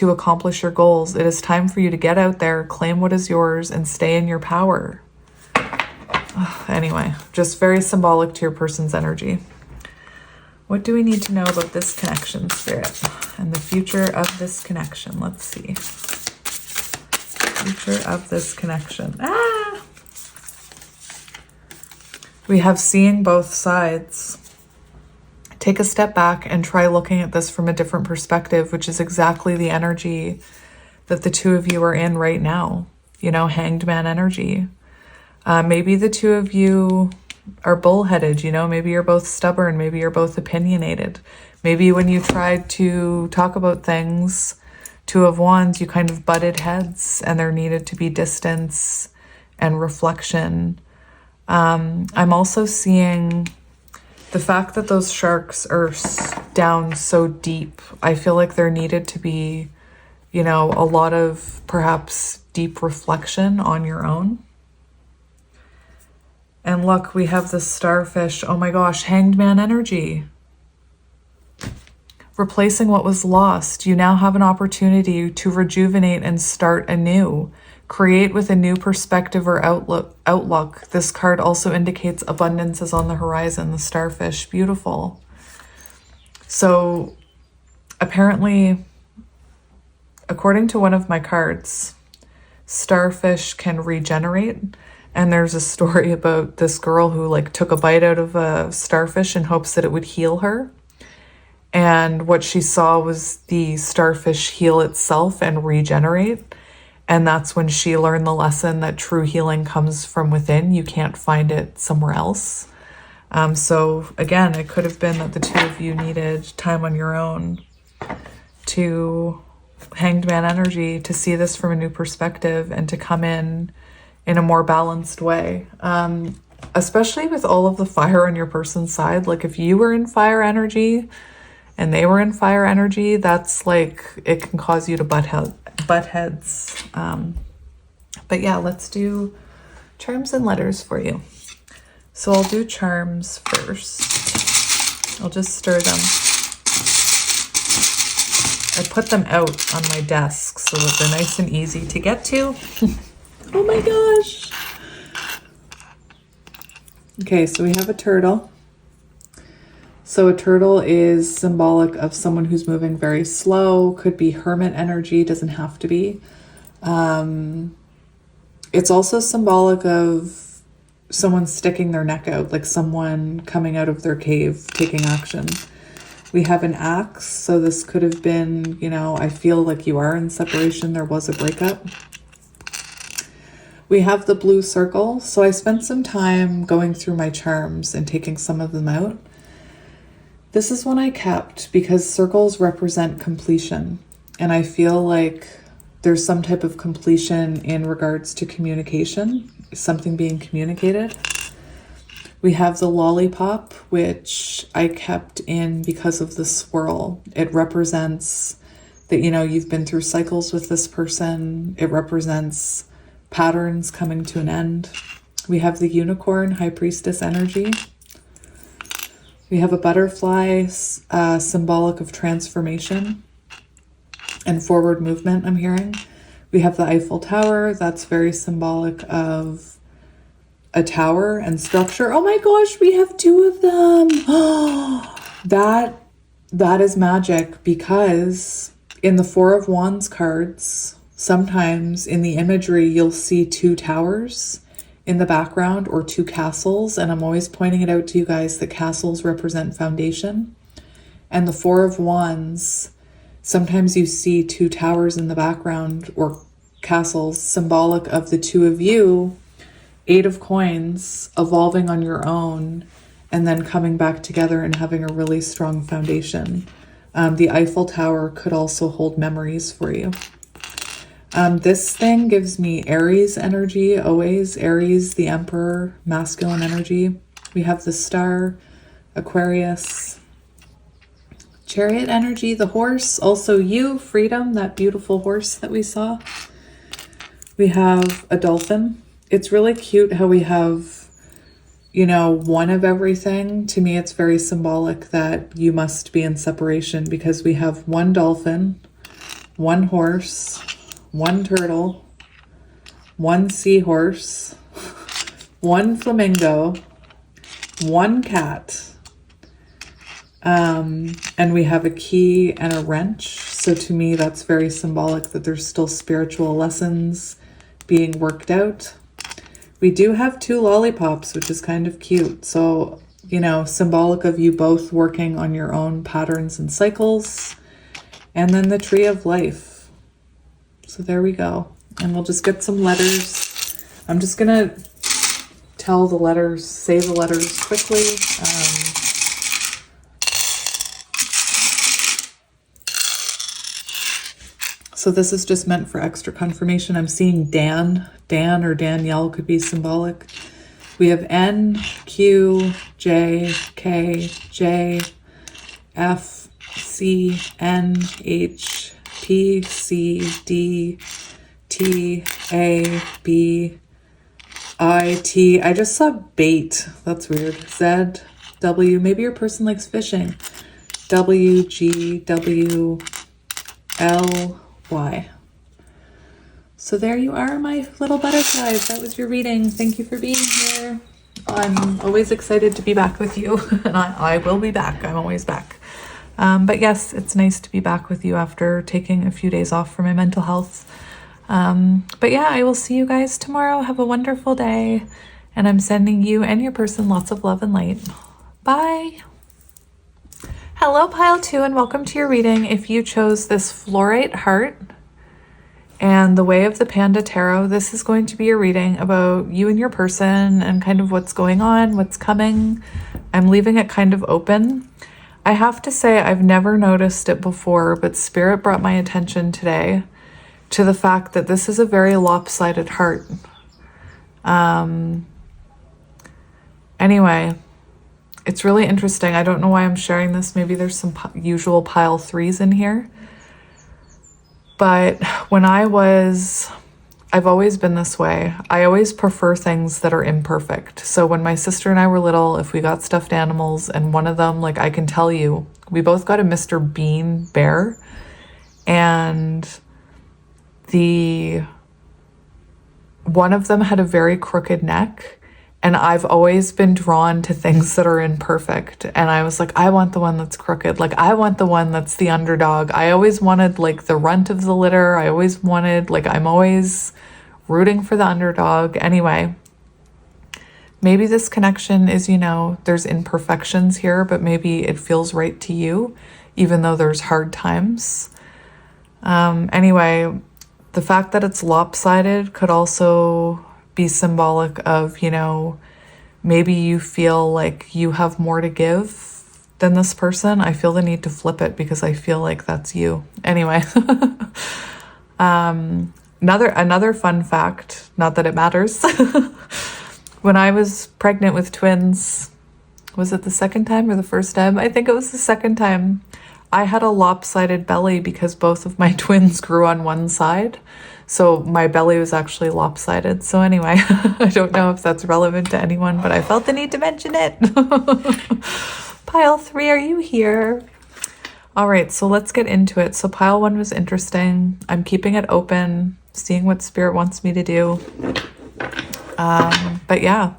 Speaker 1: accomplish your goals. It is time for you to get out there, claim what is yours, and stay in your power. Anyway, just very symbolic to your person's energy. What do we need to know about this connection, Spirit? And the future of this connection. Let's see. Future of this connection. We have seeing both sides. Take a step back and try looking at this from a different perspective, which is exactly the energy that the two of you are in right now. You know, Hanged Man energy. Maybe the two of you are bullheaded, you know, maybe you're both stubborn, maybe you're both opinionated. Maybe when you tried to talk about things, Two of Wands, you kind of butted heads and there needed to be distance and reflection. I'm also seeing the fact that those sharks are down so deep. I feel like there needed to be, you know, a lot of perhaps deep reflection on your own. And look, we have the starfish. Oh my gosh, Hanged Man energy. Replacing what was lost. You now have an opportunity to rejuvenate and start anew. Create with a new perspective or outlook. This card also indicates abundance is on the horizon, the starfish. Beautiful. So apparently, according to one of my cards, starfish can regenerate. And there's a story about this girl who like took a bite out of a starfish in hopes that it would heal her. And what she saw was the starfish heal itself and regenerate. And that's when she learned the lesson that true healing comes from within. You can't find it somewhere else. So again, it could have been that the two of you needed time on your own to Hanged Man energy, to see this from a new perspective and to come in a more balanced way. Especially with all of the fire on your person's side. Like if you were in fire energy and they were in fire energy, that's like, it can cause you to butt heads. But yeah, let's do charms and letters for you. So I'll do charms first. I'll just stir them. I put them out on my desk so that they're nice and easy to get to. Oh my gosh. Okay, so we have a turtle. So a turtle is symbolic of someone who's moving very slow, could be hermit energy, doesn't have to be. It's also symbolic of someone sticking their neck out, like someone coming out of their cave, taking action. We have an axe, so this could have been, you know, I feel like you are in separation, there was a breakup. We have the blue circle, so I spent some time going through my charms and taking some of them out. This is one I kept because circles represent completion, and I feel like there's some type of completion in regards to communication, something being communicated. We have the lollipop, which I kept in because of the swirl. It represents that, you know, you've been through cycles with this person. It represents patterns coming to an end. We have the unicorn, high priestess energy. We have a butterfly, symbolic of transformation and forward movement, I'm hearing. We have the Eiffel Tower. That's very symbolic of a tower and structure. Oh my gosh, we have two of them. That is magic because In the Four of Wands cards, sometimes in the imagery, you'll see two towers in the background or two castles. And I'm always pointing it out to you guys that castles represent foundation. And the Four of Wands, sometimes you see two towers in the background or castles, symbolic of the two of you, Eight of Coins, evolving on your own and then coming back together and having a really strong foundation. The Eiffel Tower could also hold memories for you. This thing gives me Aries energy, always. Aries, the Emperor, masculine energy. We have the Star, Aquarius. Chariot energy, the horse. Also you, Freedom, that beautiful horse that we saw. We have a dolphin. It's really cute how we have, you know, one of everything. To me, it's very symbolic that you must be in separation because we have one dolphin, one horse, one turtle, one seahorse, one flamingo, one cat, and we have a key and a wrench. So to me, that's very symbolic that there's still spiritual lessons being worked out. We do have two lollipops, which is kind of cute. So, you know, symbolic of you both working on your own patterns and cycles. And then the Tree of Life. So there we go. And we'll just get some letters. I'm just going to tell the letters, say the letters quickly. So this is just meant for extra confirmation. I'm seeing Dan. Dan or Danielle could be symbolic. We have N, Q, J, K, J, F, C, N, H, P, C, D, T, A, B, I, T. I just saw bait. That's weird. Z, W. Maybe your person likes fishing. W, G, W, L, Y. So there you are, my little butterflies. That was your reading. Thank you for being here. I'm always excited to be back with you, and I will be back. I'm always back. But yes, it's nice to be back with you after taking a few days off for my mental health. But yeah, I will see you guys tomorrow. Have a wonderful day, and I'm sending you and your person lots of love and light. Bye. Hello, pile 2, and welcome to your reading. If you chose this fluorite heart and the Way of the Panda Tarot, this is going to be a reading about you and your person and kind of what's going on, what's coming. I'm leaving it kind of open. I have to say I've never noticed it before, but Spirit brought my attention today to the fact that this is a very lopsided heart. Anyway, it's really interesting. I don't know why I'm sharing this. Maybe there's some usual pile 3s in here. But when I've always been this way. I always prefer things that are imperfect. So when my sister and I were little, if we got stuffed animals and one of them, like I can tell you, we both got a Mr. Bean bear, and one of them had a very crooked neck. And I've always been drawn to things that are imperfect. And I was like, I want the one that's crooked. Like, I want the one that's the underdog. I always wanted like the runt of the litter. I always wanted, like, I'm always rooting for the underdog. Anyway, maybe this connection is, you know, there's imperfections here, but maybe it feels right to you, even though there's hard times. Anyway, the fact that it's lopsided could also be symbolic of, you know, maybe you feel like you have more to give than this person. I feel the need to flip it because I feel like that's you. Anyway, another fun fact, not that it matters. When I was pregnant with twins, was it the second time or the first time? I think it was the second time. I had a lopsided belly because both of my twins grew on one side. So my belly was actually lopsided. So anyway, I don't know if that's relevant to anyone, but I felt the need to mention it. Pile 3, are you here? All right, so let's get into it. So pile 1 was interesting. I'm keeping it open, seeing what Spirit wants me to do. But yeah,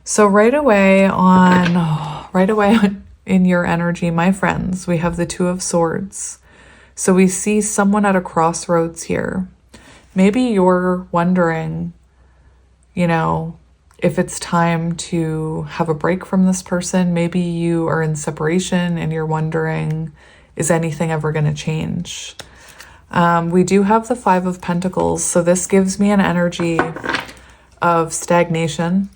Speaker 1: so right away in your energy, my friends, we have the Two of Swords. So we see someone at a crossroads here. Maybe you're wondering, you know, if it's time to have a break from this person. Maybe you are in separation and you're wondering, is anything ever going to change? We do have the Five of Pentacles. So this gives me an energy of stagnation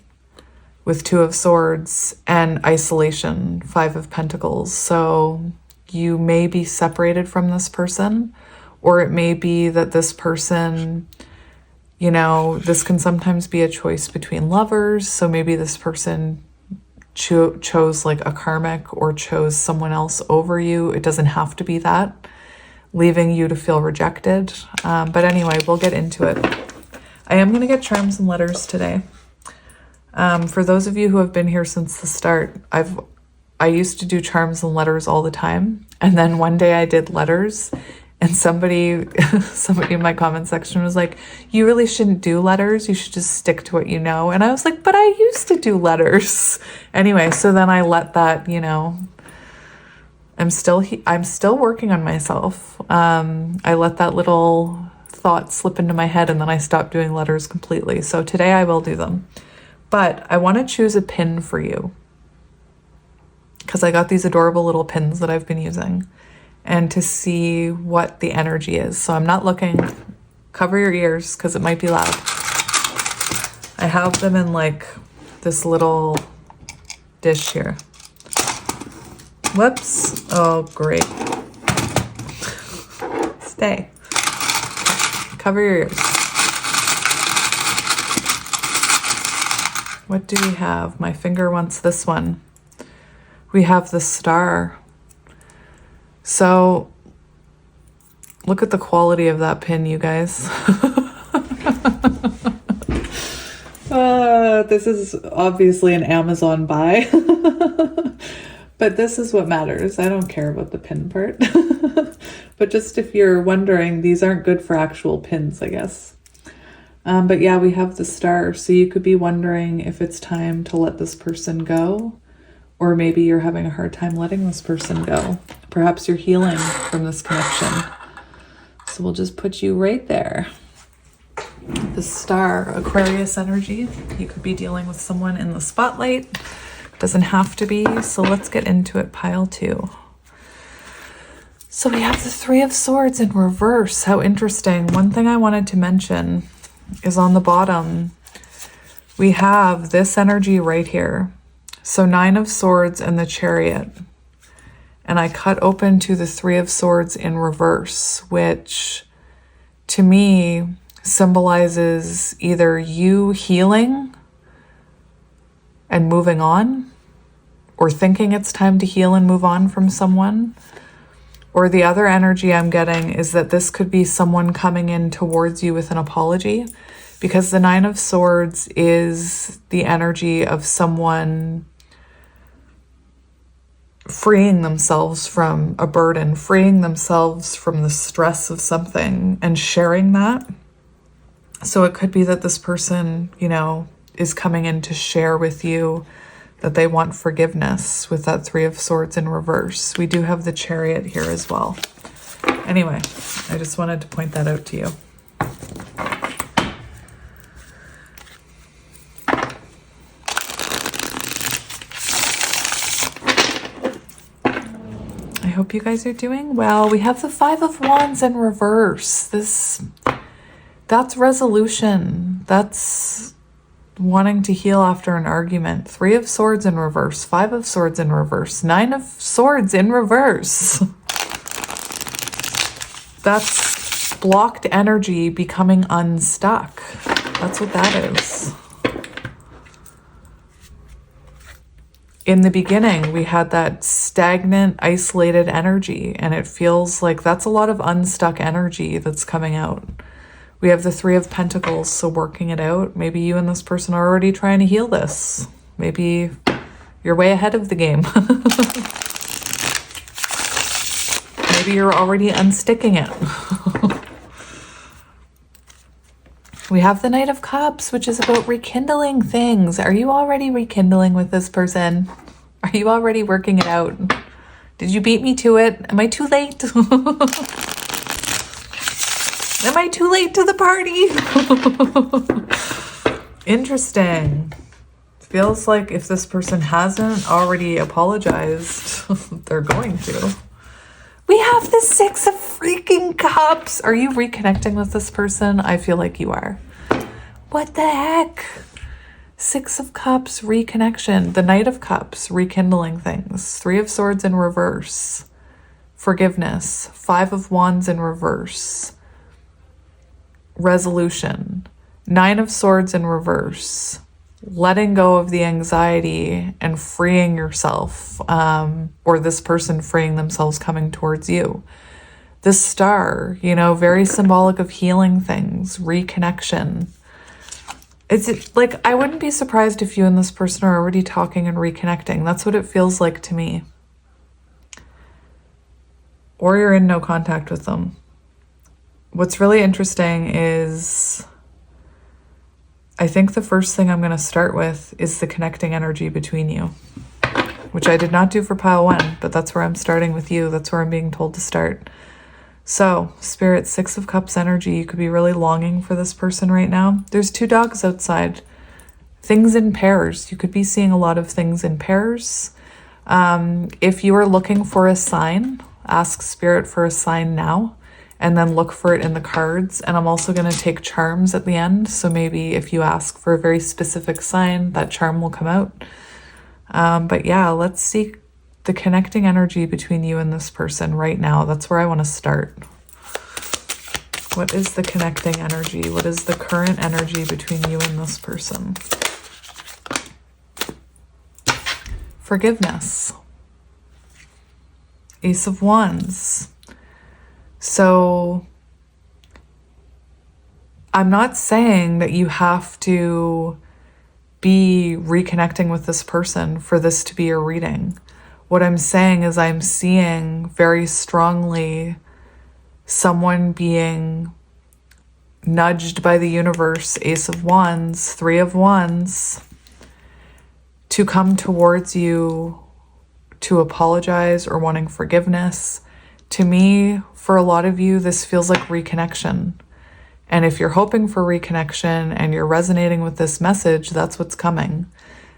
Speaker 1: with Two of Swords and isolation, Five of Pentacles. So you may be separated from this person, or it may be that this person, you know, this can sometimes be a choice between lovers. So maybe this person chose like a karmic or chose someone else over you. It doesn't have to be that, leaving you to feel rejected. But anyway, we'll get into it. I am going to get charms and letters today. For those of you who have been here since the start, I used to do charms and letters all the time. And then one day I did letters, and somebody in my comment section was like, you really shouldn't do letters. You should just stick to what you know. And I was like, but I used to do letters. Anyway, so then I let that, you know, I'm still working on myself. I let that little thought slip into my head, and then I stopped doing letters completely. So today I will do them. But I want to choose a pin for you, because I got these adorable little pins that I've been using, and to see what the energy is. So I'm not looking. Cover your ears because it might be loud. I have them in like this little dish here. Whoops. Oh, great. Stay. Cover your ears. What do we have? My finger wants this one. We have the Star. So look at the quality of that pin, you guys. This is obviously an Amazon buy. But this is what matters. I don't care about the pin part. But just if you're wondering, these aren't good for actual pins, I guess. But yeah, we have the Star. So you could be wondering if it's time to let this person go, or maybe you're having a hard time letting this person go. Perhaps you're healing from this connection. So we'll just put you right there. The Star, Aquarius energy. You could be dealing with someone in the spotlight. Doesn't have to be. So let's get into it. Pile 2. So we have the Three of Swords in reverse. How interesting. One thing I wanted to mention is on the bottom, we have this energy right here. So 9 of Swords and the Chariot. And I cut open to the Three of Swords in reverse, which to me symbolizes either you healing and moving on, or thinking it's time to heal and move on from someone. Or the other energy I'm getting is that this could be someone coming in towards you with an apology, because the 9 of Swords is the energy of someone freeing themselves from a burden, freeing themselves from the stress of something and sharing that. So it could be that this person, you know, is coming in to share with you that they want forgiveness with that Three of Swords in reverse. We do have the Chariot here as well. Anyway, I just wanted to point that out to you. I hope you guys are doing well. We have the Five of Wands in reverse. That's resolution. That's wanting to heal after an argument. Three of Swords in reverse, Five of Swords in reverse, 9 of Swords in reverse. That's blocked energy becoming unstuck. That's what that is. In the beginning, we had that stagnant, isolated energy, and it feels like that's a lot of unstuck energy that's coming out. We have the Three of Pentacles, so working it out. Maybe you and this person are already trying to heal this. Maybe you're way ahead of the game. Maybe you're already unsticking it. We have the Knight of Cups, which is about rekindling things. Are you already rekindling with this person? Are you already working it out? Did you beat me to it? Am I too late? Am I too late to the party? Interesting. Feels like if this person hasn't already apologized, they're going to. We have the 6 of freaking cups. Are you reconnecting with this person? I feel like you are. What the heck? 6 of cups, reconnection. The Knight of Cups, rekindling things. 3 of Swords in reverse. Forgiveness. 5 of Wands in reverse. Resolution. 9 of Swords in reverse. Letting go of the anxiety and freeing yourself, or this person freeing themselves coming towards you. The Star, you know, very symbolic of healing things, reconnection. It's like, I wouldn't be surprised if you and this person are already talking and reconnecting. That's what it feels like to me. Or you're in no contact with them. What's really interesting is, I think the first thing I'm going to start with is the connecting energy between you, which I did not do for pile 1, but that's where I'm starting with you. That's where I'm being told to start. So, Spirit, 6 of Cups energy, you could be really longing for this person right now. There's 2 dogs outside. Things in pairs. You could be seeing a lot of things in pairs. If you are looking for a sign, ask Spirit for a sign now, and then look for it in the cards. And I'm also going to take charms at the end. So maybe if you ask for a very specific sign, that charm will come out. But yeah, let's see the connecting energy between you and this person right now. That's where I want to start. What is the connecting energy? What is the current energy between you and this person? Forgiveness. Ace of Wands. So I'm not saying that you have to be reconnecting with this person for this to be a reading. What I'm saying is I'm seeing very strongly someone being nudged by the universe, Ace of Wands, 3 of Wands, to come towards you to apologize or wanting forgiveness. To me, for a lot of you, this feels like reconnection. And if you're hoping for reconnection and you're resonating with this message, that's what's coming.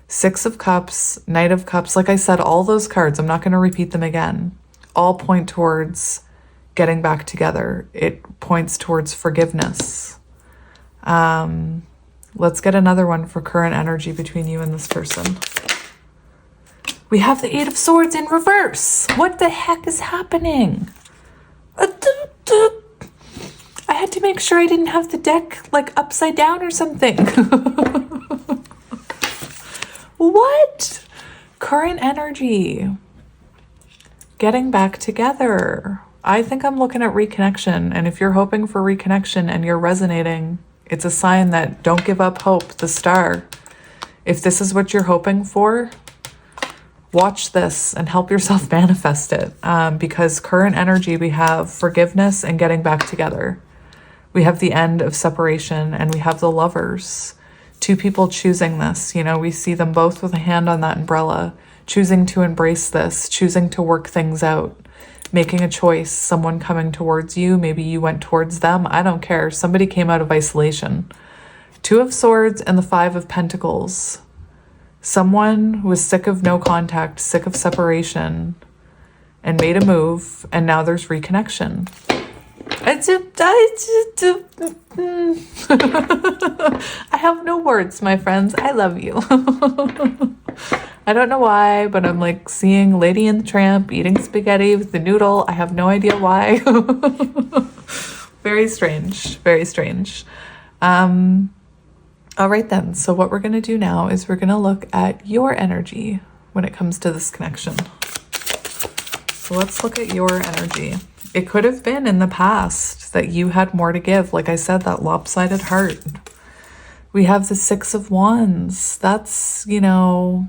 Speaker 1: 6 of Cups, Knight of Cups, like I said, all those cards, I'm not going to repeat them again, all point towards getting back together. It points towards forgiveness. Let's get another one for current energy between you and this person. We have the 8 of Swords in reverse. What the heck is happening? I had to make sure I didn't have the deck like upside down or something. What? Current energy. Getting back together. I think I'm looking at reconnection. And if you're hoping for reconnection and you're resonating, it's a sign that don't give up hope, the Star. If this is what you're hoping for, watch this and help yourself manifest it. Because current energy, we have forgiveness and getting back together. We have the end of separation and we have the Lovers. 2 people choosing this. You know, we see them both with a hand on that umbrella, choosing to embrace this, choosing to work things out, making a choice, someone coming towards you. Maybe you went towards them. I don't care. Somebody came out of isolation. 2 of Swords and the 5 of Pentacles. Someone was sick of no contact, sick of separation, and made a move, and now there's reconnection. I have no words, my friends. I love you. I don't know why, but I'm like seeing Lady and the Tramp eating spaghetti with the noodle. I have no idea why. Very strange. Very strange. All right then. So what we're going to do now is we're going to look at your energy when it comes to this connection. So let's look at your energy. It could have been in the past that you had more to give. Like I said, that lopsided heart. We have the 6 of Wands. That's, you know,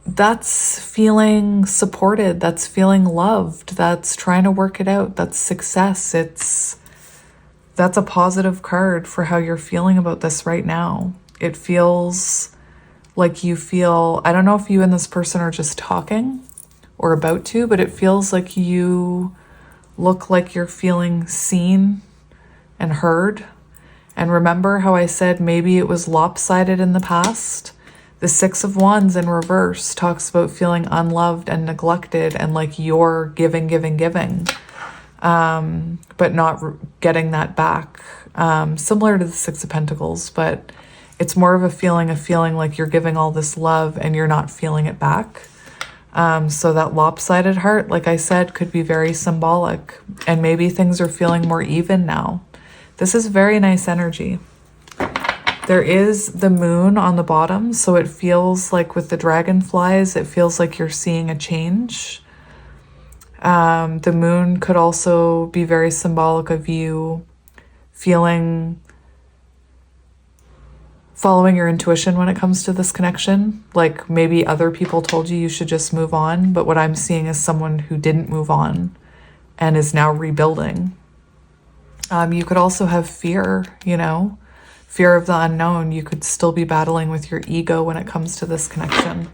Speaker 1: that's feeling supported. That's feeling loved. That's trying to work it out. That's success. That's a positive card for how you're feeling about this right now. It feels like you feel, I don't know if you and this person are just talking or about to, but it feels like you look like you're feeling seen and heard. And remember how I said maybe it was lopsided in the past? The Six of Wands in reverse talks about feeling unloved and neglected and like you're giving, but not getting that back. Similar to the Six of Pentacles, but it's more of a feeling like you're giving all this love and you're not feeling it back. So that lopsided heart, like I said, could be very symbolic, and maybe things are feeling more even now. This is very nice energy. There is the moon on the bottom, so it feels like with the dragonflies, it feels like you're seeing a change. The moon could also be very symbolic of you following your intuition when it comes to this connection. Like maybe other people told you should just move on, but what I'm seeing is someone who didn't move on and is now rebuilding. You could also have fear, fear of the unknown. You could still be battling with your ego when it comes to this connection.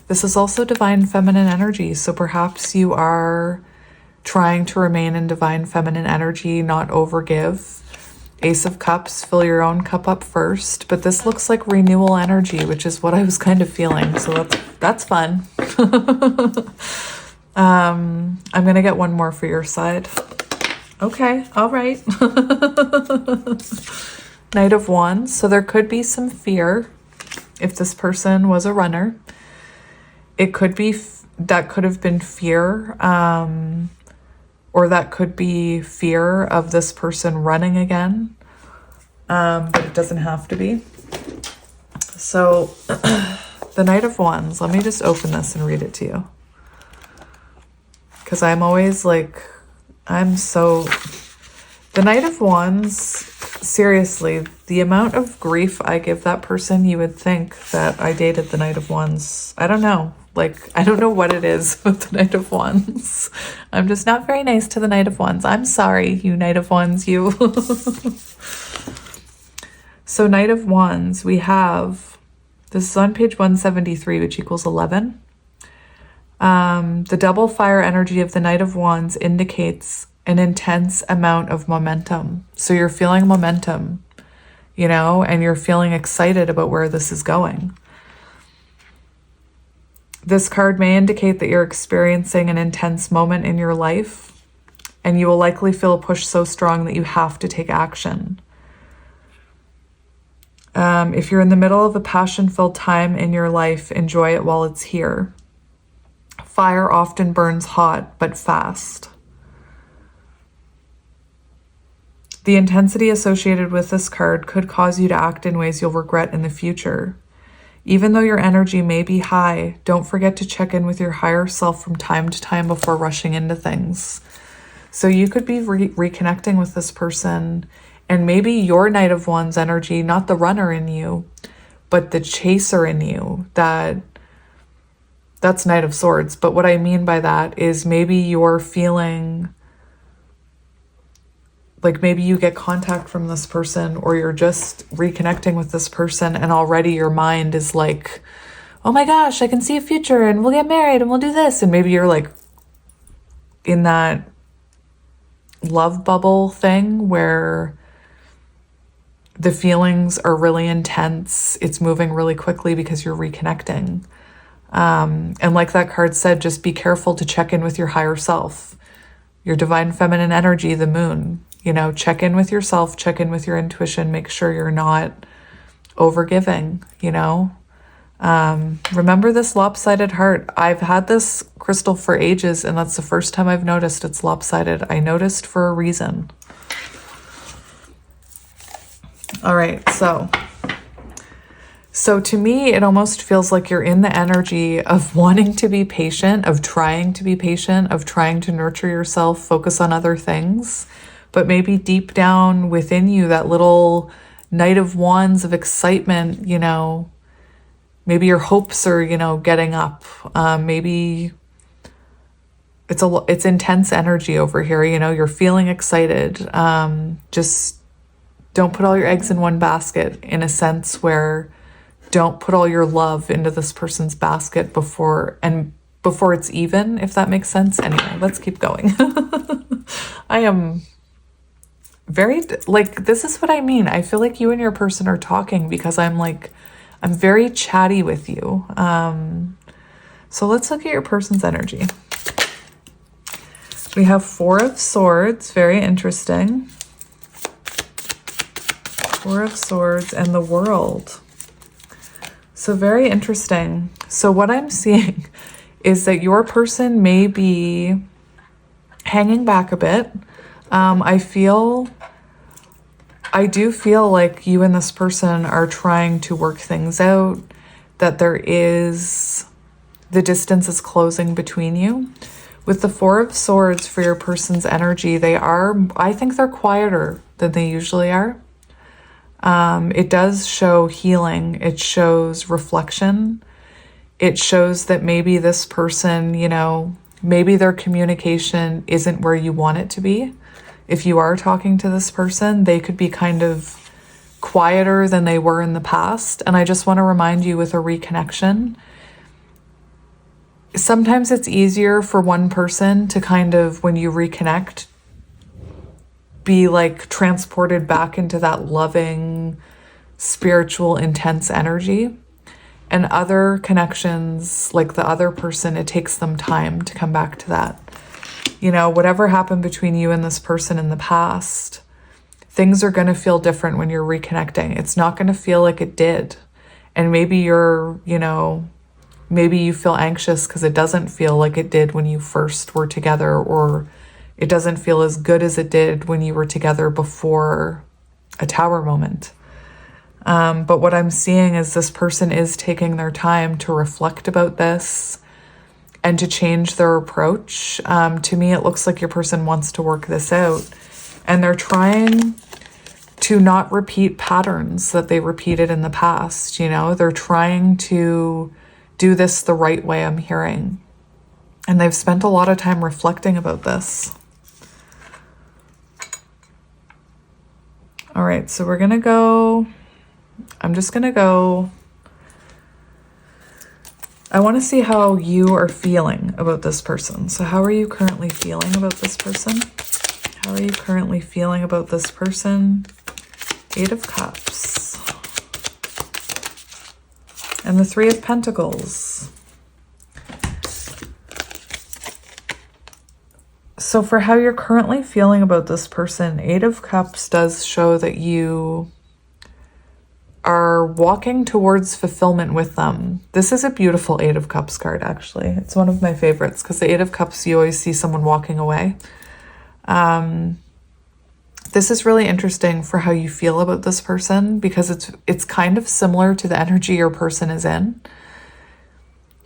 Speaker 1: This is also divine feminine energy, so perhaps you are trying to remain in divine feminine energy, not overgive. Ace of Cups, fill your own cup up first, but this looks like renewal energy, which is what I was kind of feeling, so that's fun. I'm gonna get one more for your side. Okay, all right. Knight of Wands. So there could be some fear if this person was a runner. It could be, that could have been fear, or that could be fear of this person running again, but it doesn't have to be. So the Knight of Wands, let me just open this and read it to you. Because I'm always like, the Knight of Wands, seriously, the amount of grief I give that person, you would think that I dated the Knight of Wands. I don't know. Like, I don't know what it is with the Knight of Wands. I'm just not very nice to the Knight of Wands. I'm sorry, you Knight of Wands, you. So Knight of Wands, we have, this is on page 173, which equals 11. The double fire energy of the Knight of Wands indicates an intense amount of momentum. So you're feeling momentum, and you're feeling excited about where this is going. This card may indicate that you're experiencing an intense moment in your life, and you will likely feel a push so strong that you have to take action. If you're in the middle of a passion-filled time in your life, enjoy it while it's here. Fire often burns hot, but fast. The intensity associated with this card could cause you to act in ways you'll regret in the future. Even though your energy may be high, don't forget to check in with your higher self from time to time before rushing into things. So you could be reconnecting with this person, and maybe your Knight of Wands energy, not the runner in you, but the chaser in you, that's Knight of Swords. But what I mean by that is maybe you're feeling like maybe you get contact from this person, or you're just reconnecting with this person and already your mind is like, oh my gosh, I can see a future and we'll get married and we'll do this. And maybe you're like in that love bubble thing where the feelings are really intense. It's moving really quickly because you're reconnecting. And like that card said, just be careful to check in with your higher self, your divine feminine energy, the moon. Check in with yourself, check in with your intuition, make sure you're not overgiving, Remember this lopsided heart. I've had this crystal for ages, and that's the first time I've noticed it's lopsided. I noticed for a reason. All right, so to me, it almost feels like you're in the energy of wanting to be patient, of trying to be patient, of trying to nurture yourself, focus on other things. But maybe deep down within you, that little Knight of Wands of excitement, maybe your hopes are, getting up. Maybe it's intense energy over here. You're feeling excited. Just don't put all your eggs in one basket, in a sense where don't put all your love into this person's basket before it's even, if that makes sense. Anyway, let's keep going. very, like, this is what I mean. I feel like you and your person are talking because I'm very chatty with you. So let's look at your person's energy. We have Four of Swords, very interesting. Four of Swords and the World. So very interesting. So what I'm seeing is that your person may be hanging back a bit. I do feel like you and this person are trying to work things out, that the distance is closing between you. With the Four of Swords for your person's energy, I think they're quieter than they usually are. It does show healing. It shows reflection. It shows that maybe this person, maybe their communication isn't where you want it to be. If you are talking to this person, they could be kind of quieter than they were in the past. And I just want to remind you, with a reconnection, sometimes it's easier for one person to kind of, when you reconnect, be like transported back into that loving, spiritual, intense energy. And other connections, like the other person, it takes them time to come back to that. Whatever happened between you and this person in the past, things are going to feel different when you're reconnecting. It's not going to feel like it did. And maybe maybe you feel anxious because it doesn't feel like it did when you first were together, or it doesn't feel as good as it did when you were together before a tower moment. But what I'm seeing is this person is taking their time to reflect about this and to change their approach. To me, it looks like your person wants to work this out, and they're trying to not repeat patterns that they repeated in the past. They're trying to do this the right way, I'm hearing. And they've spent a lot of time reflecting about this. All right, so I'm just gonna go. I want to see how you are feeling about this person. So how are you currently feeling about this person? How are you currently feeling about this person? Eight of Cups. And the Three of Pentacles. So for how you're currently feeling about this person, Eight of Cups does show that you are walking towards fulfillment with them. This is a beautiful Eight of Cups card, actually. It's one of my favorites because the Eight of Cups, you always see someone walking away. This is really interesting for how you feel about this person, because it's kind of similar to the energy your person is in.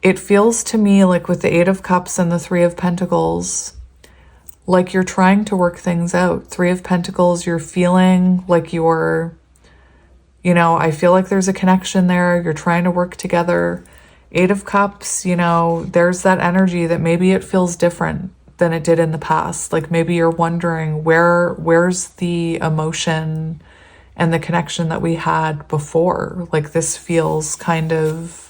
Speaker 1: It feels to me like with the Eight of Cups and the Three of Pentacles, like you're trying to work things out. Three of Pentacles, you're feeling like I feel like there's a connection there. You're trying to work together. Eight of Cups, there's that energy that maybe it feels different than it did in the past. Like maybe you're wondering where's the emotion and the connection that we had before? Like this feels kind of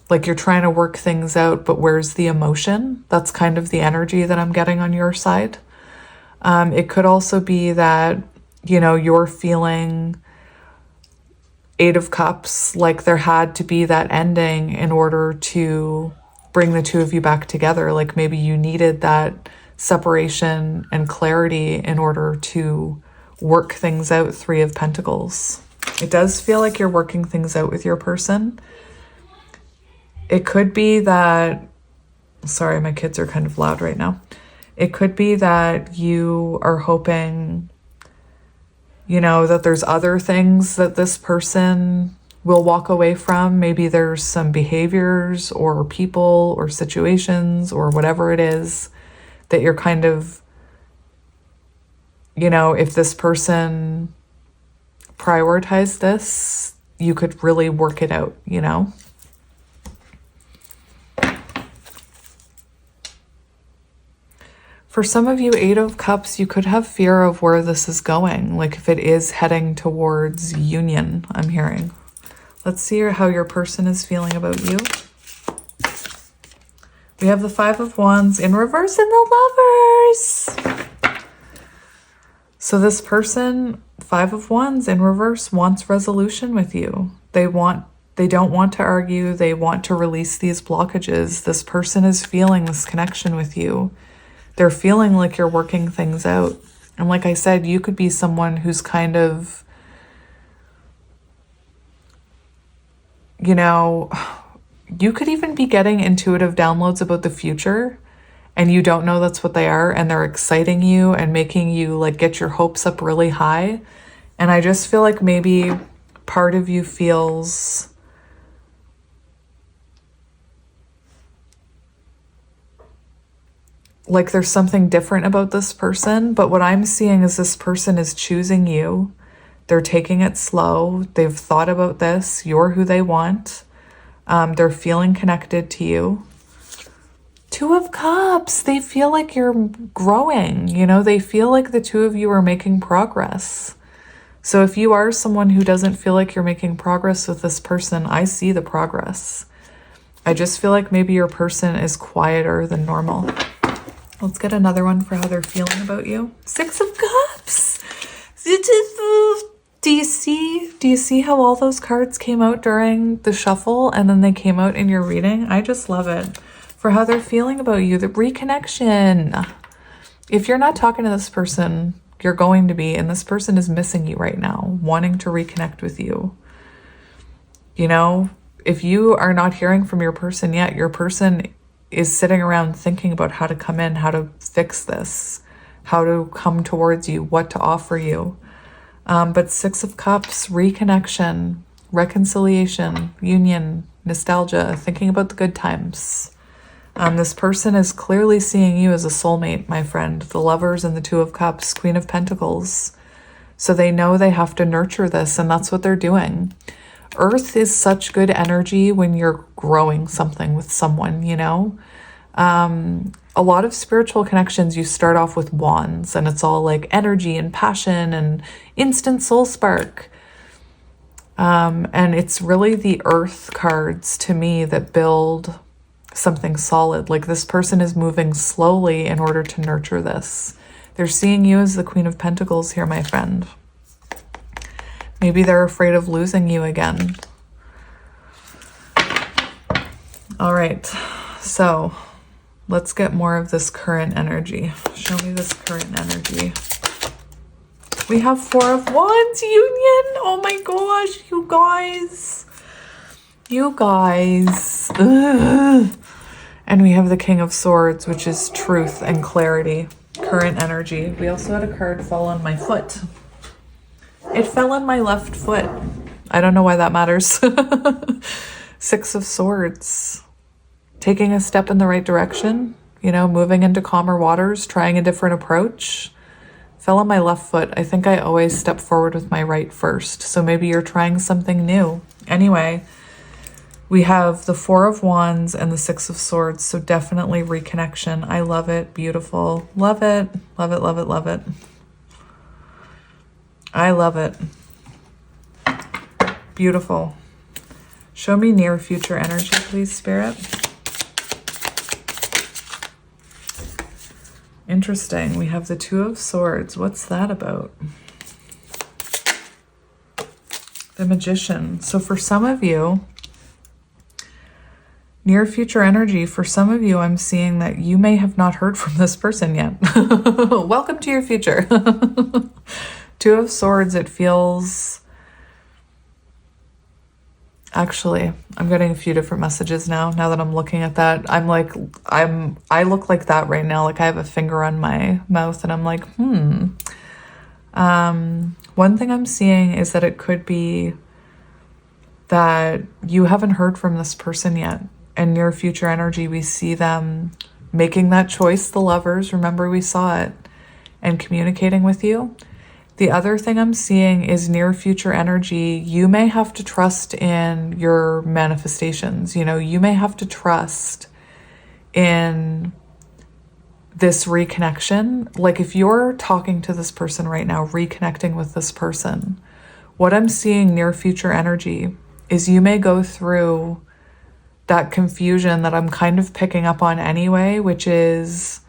Speaker 1: like you're trying to work things out, but where's the emotion? That's kind of the energy that I'm getting on your side. It could also be that, you're feeling Eight of Cups, like there had to be that ending in order to bring the two of you back together. Like maybe you needed that separation and clarity in order to work things out. Three of Pentacles. It does feel like you're working things out with your person. It could be that, sorry, my kids are kind of loud right now. It could be that you are hoping that there's other things that this person will walk away from. Maybe there's some behaviors or people or situations or whatever it is that you're kind of, if this person prioritized this, you could really work it out, For some of you, Eight of Cups, you could have fear of where this is going. Like if it is heading towards union, I'm hearing. Let's see how your person is feeling about you. We have the Five of Wands in reverse and the Lovers. So this person, Five of Wands in reverse, wants resolution with you. They don't want to argue. They want to release these blockages. This person is feeling this connection with you. They're feeling like you're working things out. And like I said, you could be someone who's kind of, you know, you could even be getting intuitive downloads about the future and you don't know that's what they are, and they're exciting you and making you like get your hopes up really high. And I just feel like maybe part of you feels like there's something different about this person, but what I'm seeing is this person is choosing you. They're taking it slow. They've thought about this. You're who they want. They're feeling connected to you. Two of Cups. They feel like you're growing. You know, they feel like the two of you are making progress. So if you are someone who doesn't feel like you're making progress with this person, I see the progress. I just feel like maybe your person is quieter than normal. Let's get another one for how they're feeling about you. Six of Cups. Do you see how all those cards came out during the shuffle and then they came out in your reading? I just love it. For how they're feeling about you, the reconnection. If you're not talking to this person, you're going to be, and this person is missing you right now, wanting to reconnect with you. You know, if you are not hearing from your person yet, your person is sitting around thinking about how to come in, how to fix this, how to come towards you, what to offer you. But Six of Cups, reconnection, reconciliation, union, nostalgia, thinking about the good times. This person is clearly seeing you as a soulmate, my friend. The Lovers and the Two of Cups, Queen of Pentacles. So they know they have to nurture this, and that's what they're doing. Earth is such good energy when you're growing something with someone, you know? A lot of spiritual connections, you start off with wands, and it's all like energy and passion and instant soul spark. And it's really the earth cards to me that build something solid. Like this person is moving slowly in order to nurture this. They're seeing you as the Queen of Pentacles here, my friend. Maybe they're afraid of losing you again. All right, so let's get more of this current energy. Show me this current energy. We have Four of Wands, union. Oh my gosh, you guys. You guys. Ugh. And we have the King of Swords, which is truth and clarity. Current energy. We also had a card fall on my foot. It fell on my left foot. I don't know why that matters. Six of Swords. Taking a step in the right direction. You know, moving into calmer waters, trying a different approach. Fell on my left foot. I think I always step forward with my right first. So maybe you're trying something new. Anyway, we have the Four of Wands and the Six of Swords. So definitely reconnection. I love it. Beautiful. Love it. Love it, love it, love it. I love it. Beautiful. Show me near future energy, please, Spirit. Interesting. We have the Two of Swords. What's that about? The Magician. So for some of you, near future energy, for some of you, I'm seeing that you may have not heard from this person yet. Welcome to your future. Two of Swords, it feels... Actually, I'm getting a few different messages now that I'm looking at that. I look like that right now. Like I have a finger on my mouth and I'm like, One thing I'm seeing is that it could be that you haven't heard from this person yet. And near future energy, we see them making that choice, the Lovers. Remember, we saw it, and communicating with you. The other thing I'm seeing is near future energy. You may have to trust in your manifestations. You know, you may have to trust in this reconnection. Like if you're talking to this person right now, reconnecting with this person, what I'm seeing near future energy is you may go through that confusion that I'm kind of picking up on anyway, which is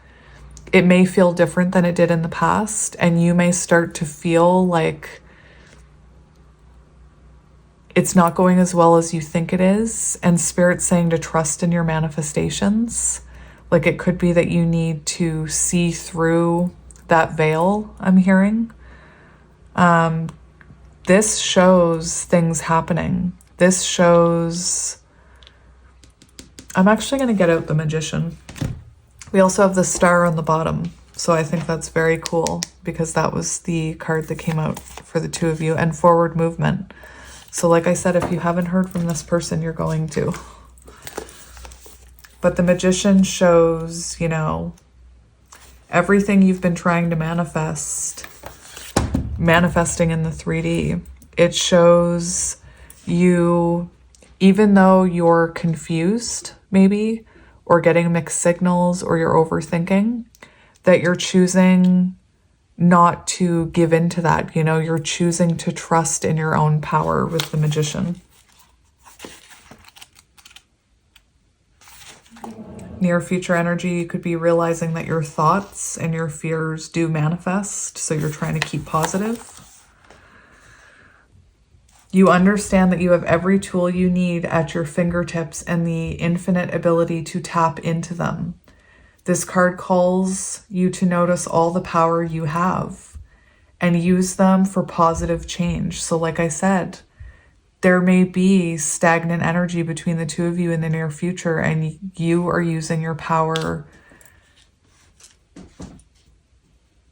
Speaker 1: it may feel different than it did in the past, and you may start to feel like it's not going as well as you think it is, and Spirit's saying to trust in your manifestations. Like, it could be that you need to see through that veil, I'm hearing. This shows things happening. This shows... I'm actually going to get out the Magician. We also have the Star on the bottom. So I think that's very cool, because that was the card that came out for the two of you. And forward movement. So like I said, if you haven't heard from this person, you're going to. But the Magician shows, you know, everything you've been trying to manifesting in the 3D. It shows you, even though you're confused, maybe, or getting mixed signals, or you're overthinking, that you're choosing not to give in to that. You know, you're choosing to trust in your own power with the Magician. Near future energy, you could be realizing that your thoughts and your fears do manifest, so you're trying to keep positive. You understand that you have every tool you need at your fingertips and the infinite ability to tap into them. This card calls you to notice all the power you have and use them for positive change. So like I said, there may be stagnant energy between the two of you in the near future, and you are using your power.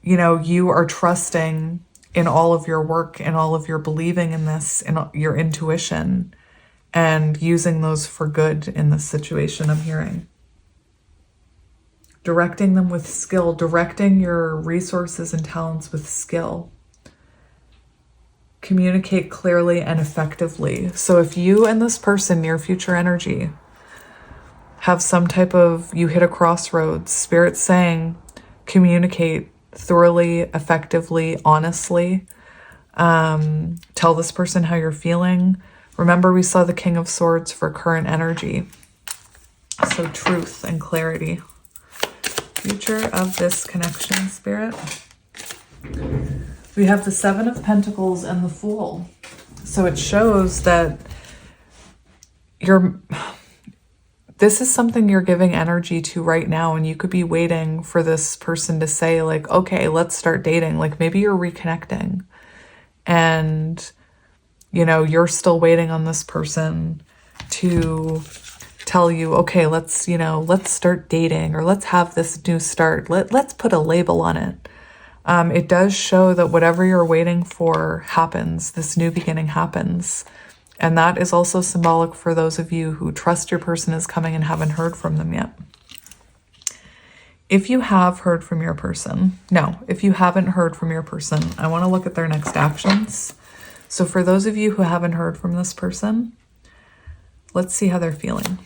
Speaker 1: You know, you are trusting in all of your work and all of your believing in this and your intuition, and using those for good in this situation, I'm hearing. Directing them with skill, directing your resources and talents with skill. Communicate clearly and effectively. So if you and this person, near future energy, have some type of, you hit a crossroads, Spirit's saying, communicate thoroughly, effectively, honestly. Tell this person how you're feeling. Remember, we saw the King of Swords for current energy. So truth and clarity. Future of this connection, Spirit. We have the Seven of Pentacles and the Fool. So it shows that this is something you're giving energy to right now, and you could be waiting for this person to say, like, okay, let's start dating. Like, maybe you're reconnecting and, you know, you're still waiting on this person to tell you, okay, let's, you know, let's start dating, or let's have this new start. Let's put a label on it. It does show that whatever you're waiting for happens. This new beginning happens. And that is also symbolic for those of you who trust your person is coming and haven't heard from them yet. If you have heard from your person, if you haven't heard from your person, I want to look at their next actions. So for those of you who haven't heard from this person, let's see how they're feeling.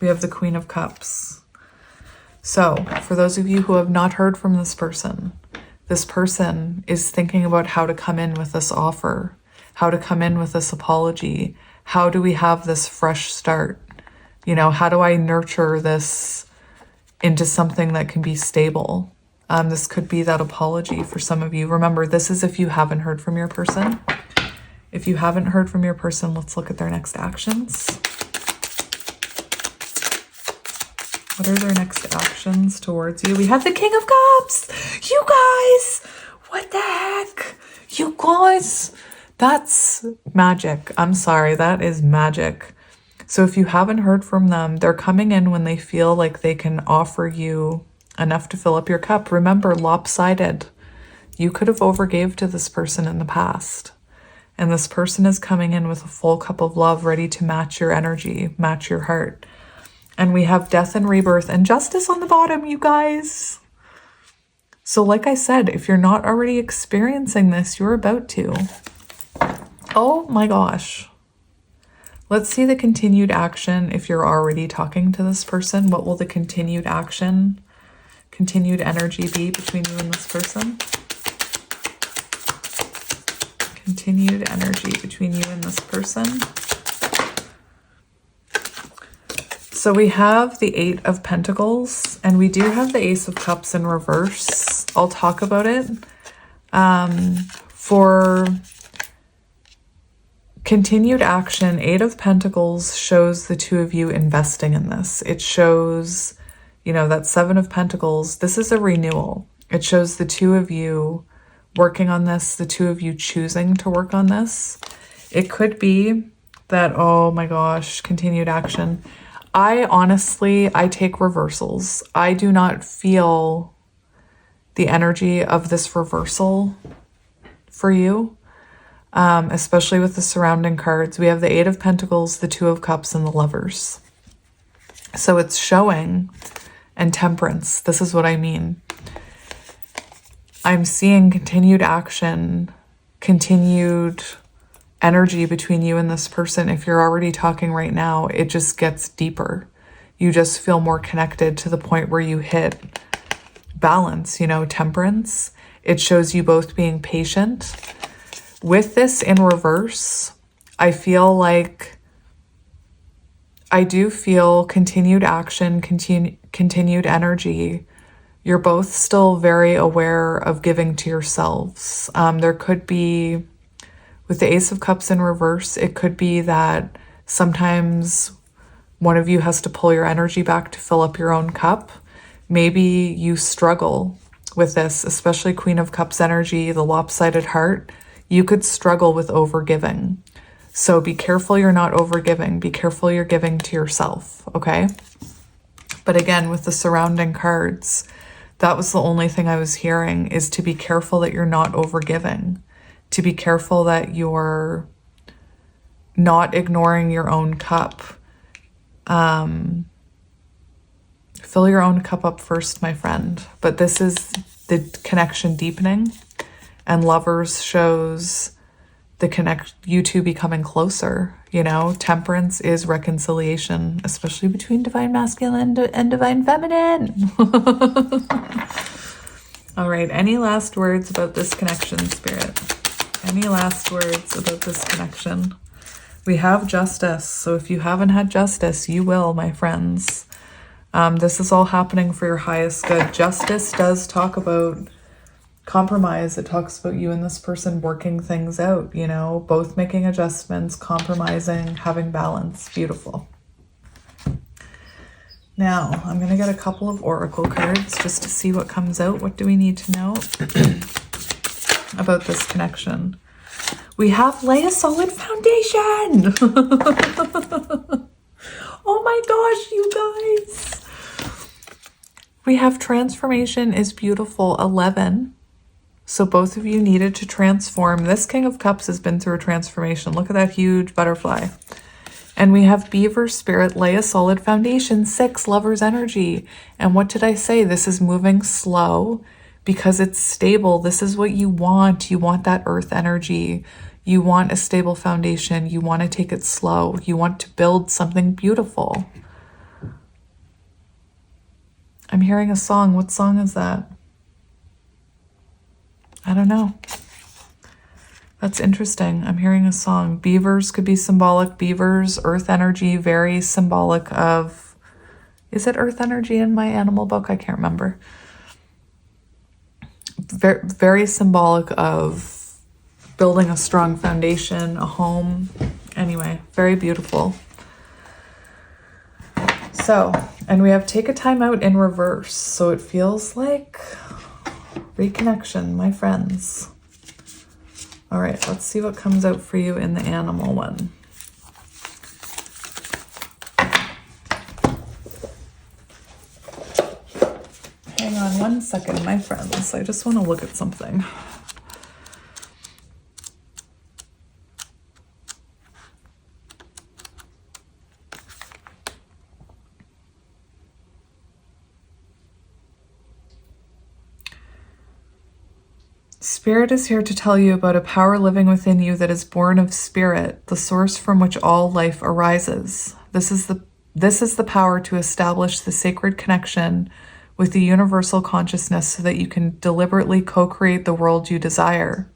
Speaker 1: We have the Queen of Cups. So for those of you who have not heard from this person is thinking about how to come in with this offer, how to come in with this apology. How do we have this fresh start? You know, how do I nurture this into something that can be stable? This could be that apology for some of you. Remember, this is if you haven't heard from your person. If you haven't heard from your person, let's look at their next actions. What are their next actions towards you? We have the King of Cups. You guys, what the heck? You guys, that's magic. I'm sorry, that is magic. So if you haven't heard from them, they're coming in when they feel like they can offer you enough to fill up your cup. Remember, lopsided. You could have overgave to this person in the past. And this person is coming in with a full cup of love, ready to match your energy, match your heart. And we have death and rebirth and justice on the bottom, you guys. So like I said, if you're not already experiencing this, you're about to. Oh my gosh. Let's see the continued action. If you're already talking to this person, what will the continued action, continued energy be between you and this person? Continued energy between you and this person. So So we have the Eight of Pentacles, and we do have the Ace of Cups in reverse. I'll talk about it. For continued action, Eight of Pentacles shows the two of you investing in this. It shows, you know, that Seven of Pentacles. This is a renewal. It shows the two of you working on this, the two of you choosing to work on this. It could be that, oh my gosh, continued action. I take reversals. I do not feel the energy of this reversal for you, especially with the surrounding cards. We have the Eight of Pentacles, the Two of Cups, and the Lovers. So it's showing, and Temperance. This is what I mean. I'm seeing continued action, continued energy between you and this person. If you're already talking right now, it just gets deeper. You just feel more connected to the point where you hit balance, you know, Temperance. It shows you both being patient. With this in reverse, I feel like I do feel continued action, continued energy. You're both still very aware of giving to yourselves. There could be, with the Ace of Cups in reverse, it could be that sometimes one of you has to pull your energy back to fill up your own cup. Maybe you struggle with this, especially Queen of Cups energy, the lopsided heart. You could struggle with overgiving. So be careful you're not overgiving. Be careful you're giving to yourself, okay? But again, with the surrounding cards, that was the only thing I was hearing, is to be careful that you're not overgiving. To be careful that you're not ignoring your own cup. Fill your own cup up first, my friend. But this is the connection deepening, and Lovers shows you two becoming closer. You know, Temperance is reconciliation, especially between divine masculine and divine feminine. All right, any last words about this connection, Spirit? Any last words about this connection? We have Justice, so if you haven't had justice, you will, my friends. This is all happening for your highest good. Justice does talk about compromise. It talks about you and this person working things out, you know, both making adjustments, compromising, having balance. Beautiful. Now, I'm going to get a couple of oracle cards just to see what comes out. What do we need to know about this connection? We have lay a solid foundation. Oh my gosh, you guys. We have transformation is beautiful, 11. So both of you needed to transform. This King of Cups has been through a transformation. Look at that huge butterfly. And we have Beaver Spirit, lay a solid foundation, 6, Lover's energy. And what did I say? This is moving slow because it's stable. This is what you want. You want that earth energy. You want a stable foundation. You want to take it slow. You want to build something beautiful. I'm hearing a song. What song is that? I don't know. That's interesting. I'm hearing a song. Beavers could be symbolic. Beavers, earth energy, very symbolic of... Is it earth energy in my animal book? I can't remember. Very, very symbolic of building a strong foundation, a home. Anyway, very beautiful. So, and we have take a time out in reverse. So it feels like reconnection, my friends. All right, let's see what comes out for you in the animal one. Hang on one second, my friends. I just want to look at something. Spirit is here to tell you about a power living within you that is born of spirit, the source from which all life arises. This is the power to establish the sacred connection with the universal consciousness so that you can deliberately co-create the world you desire.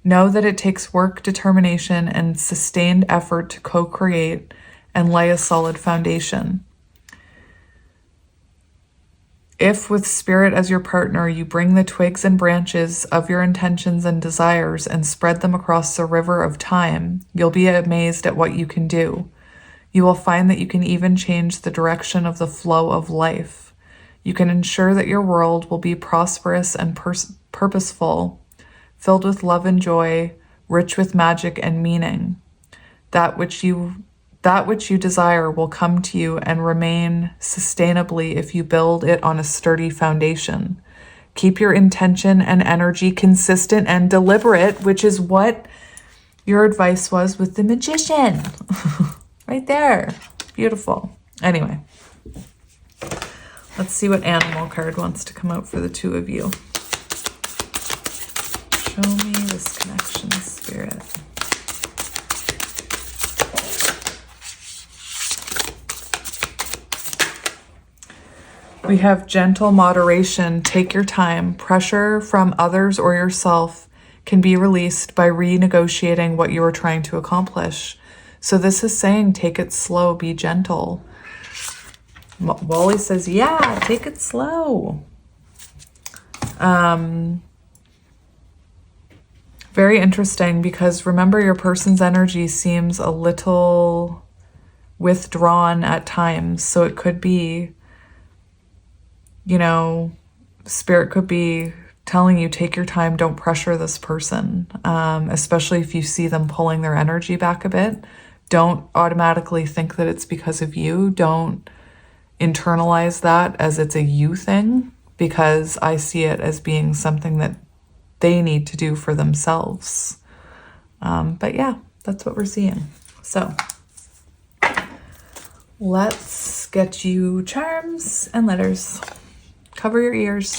Speaker 1: Know that it takes work, determination, and sustained effort to co-create and lay a solid foundation. If with spirit as your partner, you bring the twigs and branches of your intentions and desires and spread them across the river of time, you'll be amazed at what you can do. You will find that you can even change the direction of the flow of life. You can ensure that your world will be prosperous and purposeful, filled with love and joy, rich with magic and meaning. That which you desire will come to you and remain sustainably if you build it on a sturdy foundation. Keep your intention and energy consistent and deliberate, which is what your advice was with the Magician. Right there. Beautiful. Anyway, let's see what animal card wants to come out for the two of you. Show me this connection, Spirit. We have gentle moderation. Take your time. Pressure from others or yourself can be released by renegotiating what you are trying to accomplish. So this is saying take it slow, be gentle. Wally says, yeah, take it slow. Very interesting, because remember, your person's energy seems a little withdrawn at times. So it could be, you know, Spirit could be telling you, take your time, don't pressure this person, especially if you see them pulling their energy back a bit. Don't automatically think that it's because of you. Don't internalize that as it's a you thing, because I see it as being something that they need to do for themselves. But yeah, that's what we're seeing. So let's get you charms and letters. Cover your ears.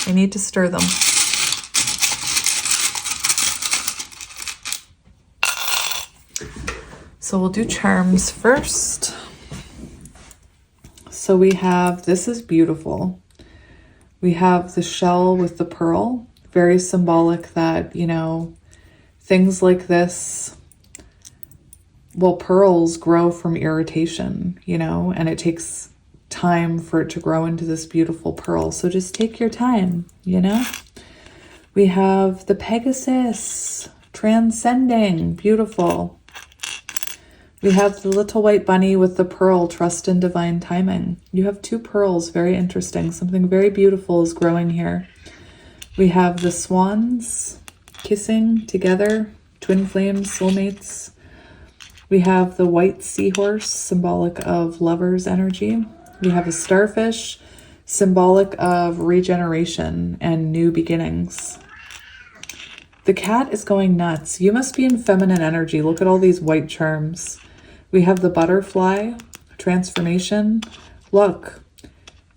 Speaker 1: I need to stir them. So we'll do charms first. So we have, this is beautiful. We have the shell with the pearl, very symbolic that, you know, things like this, well, pearls grow from irritation, you know, and it takes time for it to grow into this beautiful pearl. So just take your time, you know. We have the Pegasus, transcending, beautiful. We have the little white bunny with the pearl, trust in divine timing. You have two pearls, very interesting. Something very beautiful is growing here. We have the swans kissing together, twin flames, soulmates. We have the white seahorse, symbolic of lover's energy. We have a starfish, symbolic of regeneration and new beginnings. The cat is going nuts. You must be in feminine energy. Look at all these white charms. We have the butterfly, transformation. Look,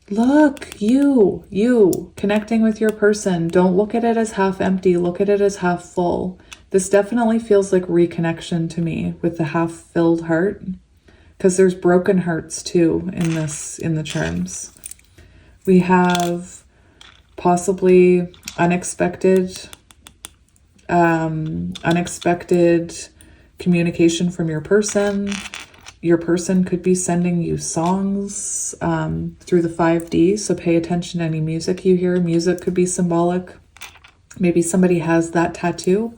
Speaker 1: you connecting with your person. Don't look at it as half empty. Look at it as half full. This definitely feels like reconnection to me with the half filled heart, because there's broken hearts too in the charms. We have possibly unexpected communication from your person. Your person could be sending you songs through the 5D, so pay attention to any music you hear. Music could be symbolic. Maybe somebody has that tattoo.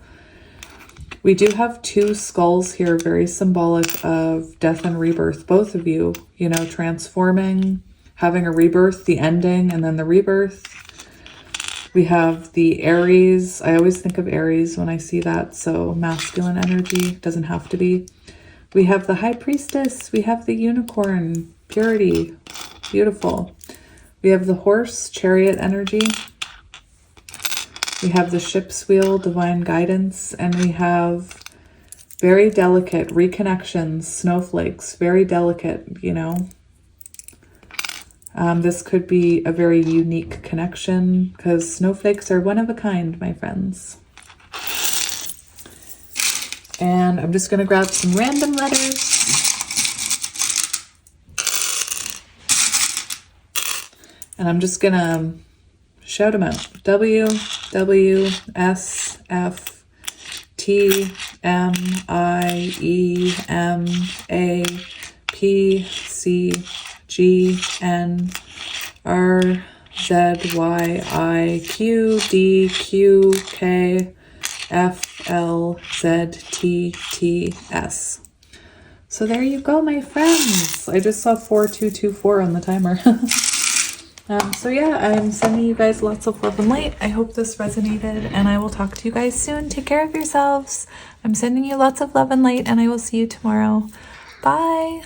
Speaker 1: We do have two skulls here, very symbolic of death and rebirth. Both of you, you know, transforming, having a rebirth, the ending, and then the rebirth. We have the Aries. I always think of Aries when I see that, so masculine energy, doesn't have to be. We have the High Priestess. We have the Unicorn, purity, beautiful. We have the Horse, Chariot energy. We have the Ship's Wheel, divine guidance, and we have very delicate reconnections, snowflakes, very delicate, you know. This could be a very unique connection because snowflakes are one of a kind, my friends. And I'm just going to grab some random letters. And I'm just going to shout them out. W, W, S, F, T, M, I, E, M, A, P, C, G, N, R, Z, Y, I, Q, D, Q, K, F, L, Z, T, T, S. So there you go, my friends. I just saw 4224 on the timer. So yeah, I'm sending you guys lots of love and light. I hope this resonated, and I will talk to you guys soon. Take care of yourselves. I'm sending you lots of love and light, and I will see you tomorrow. Bye.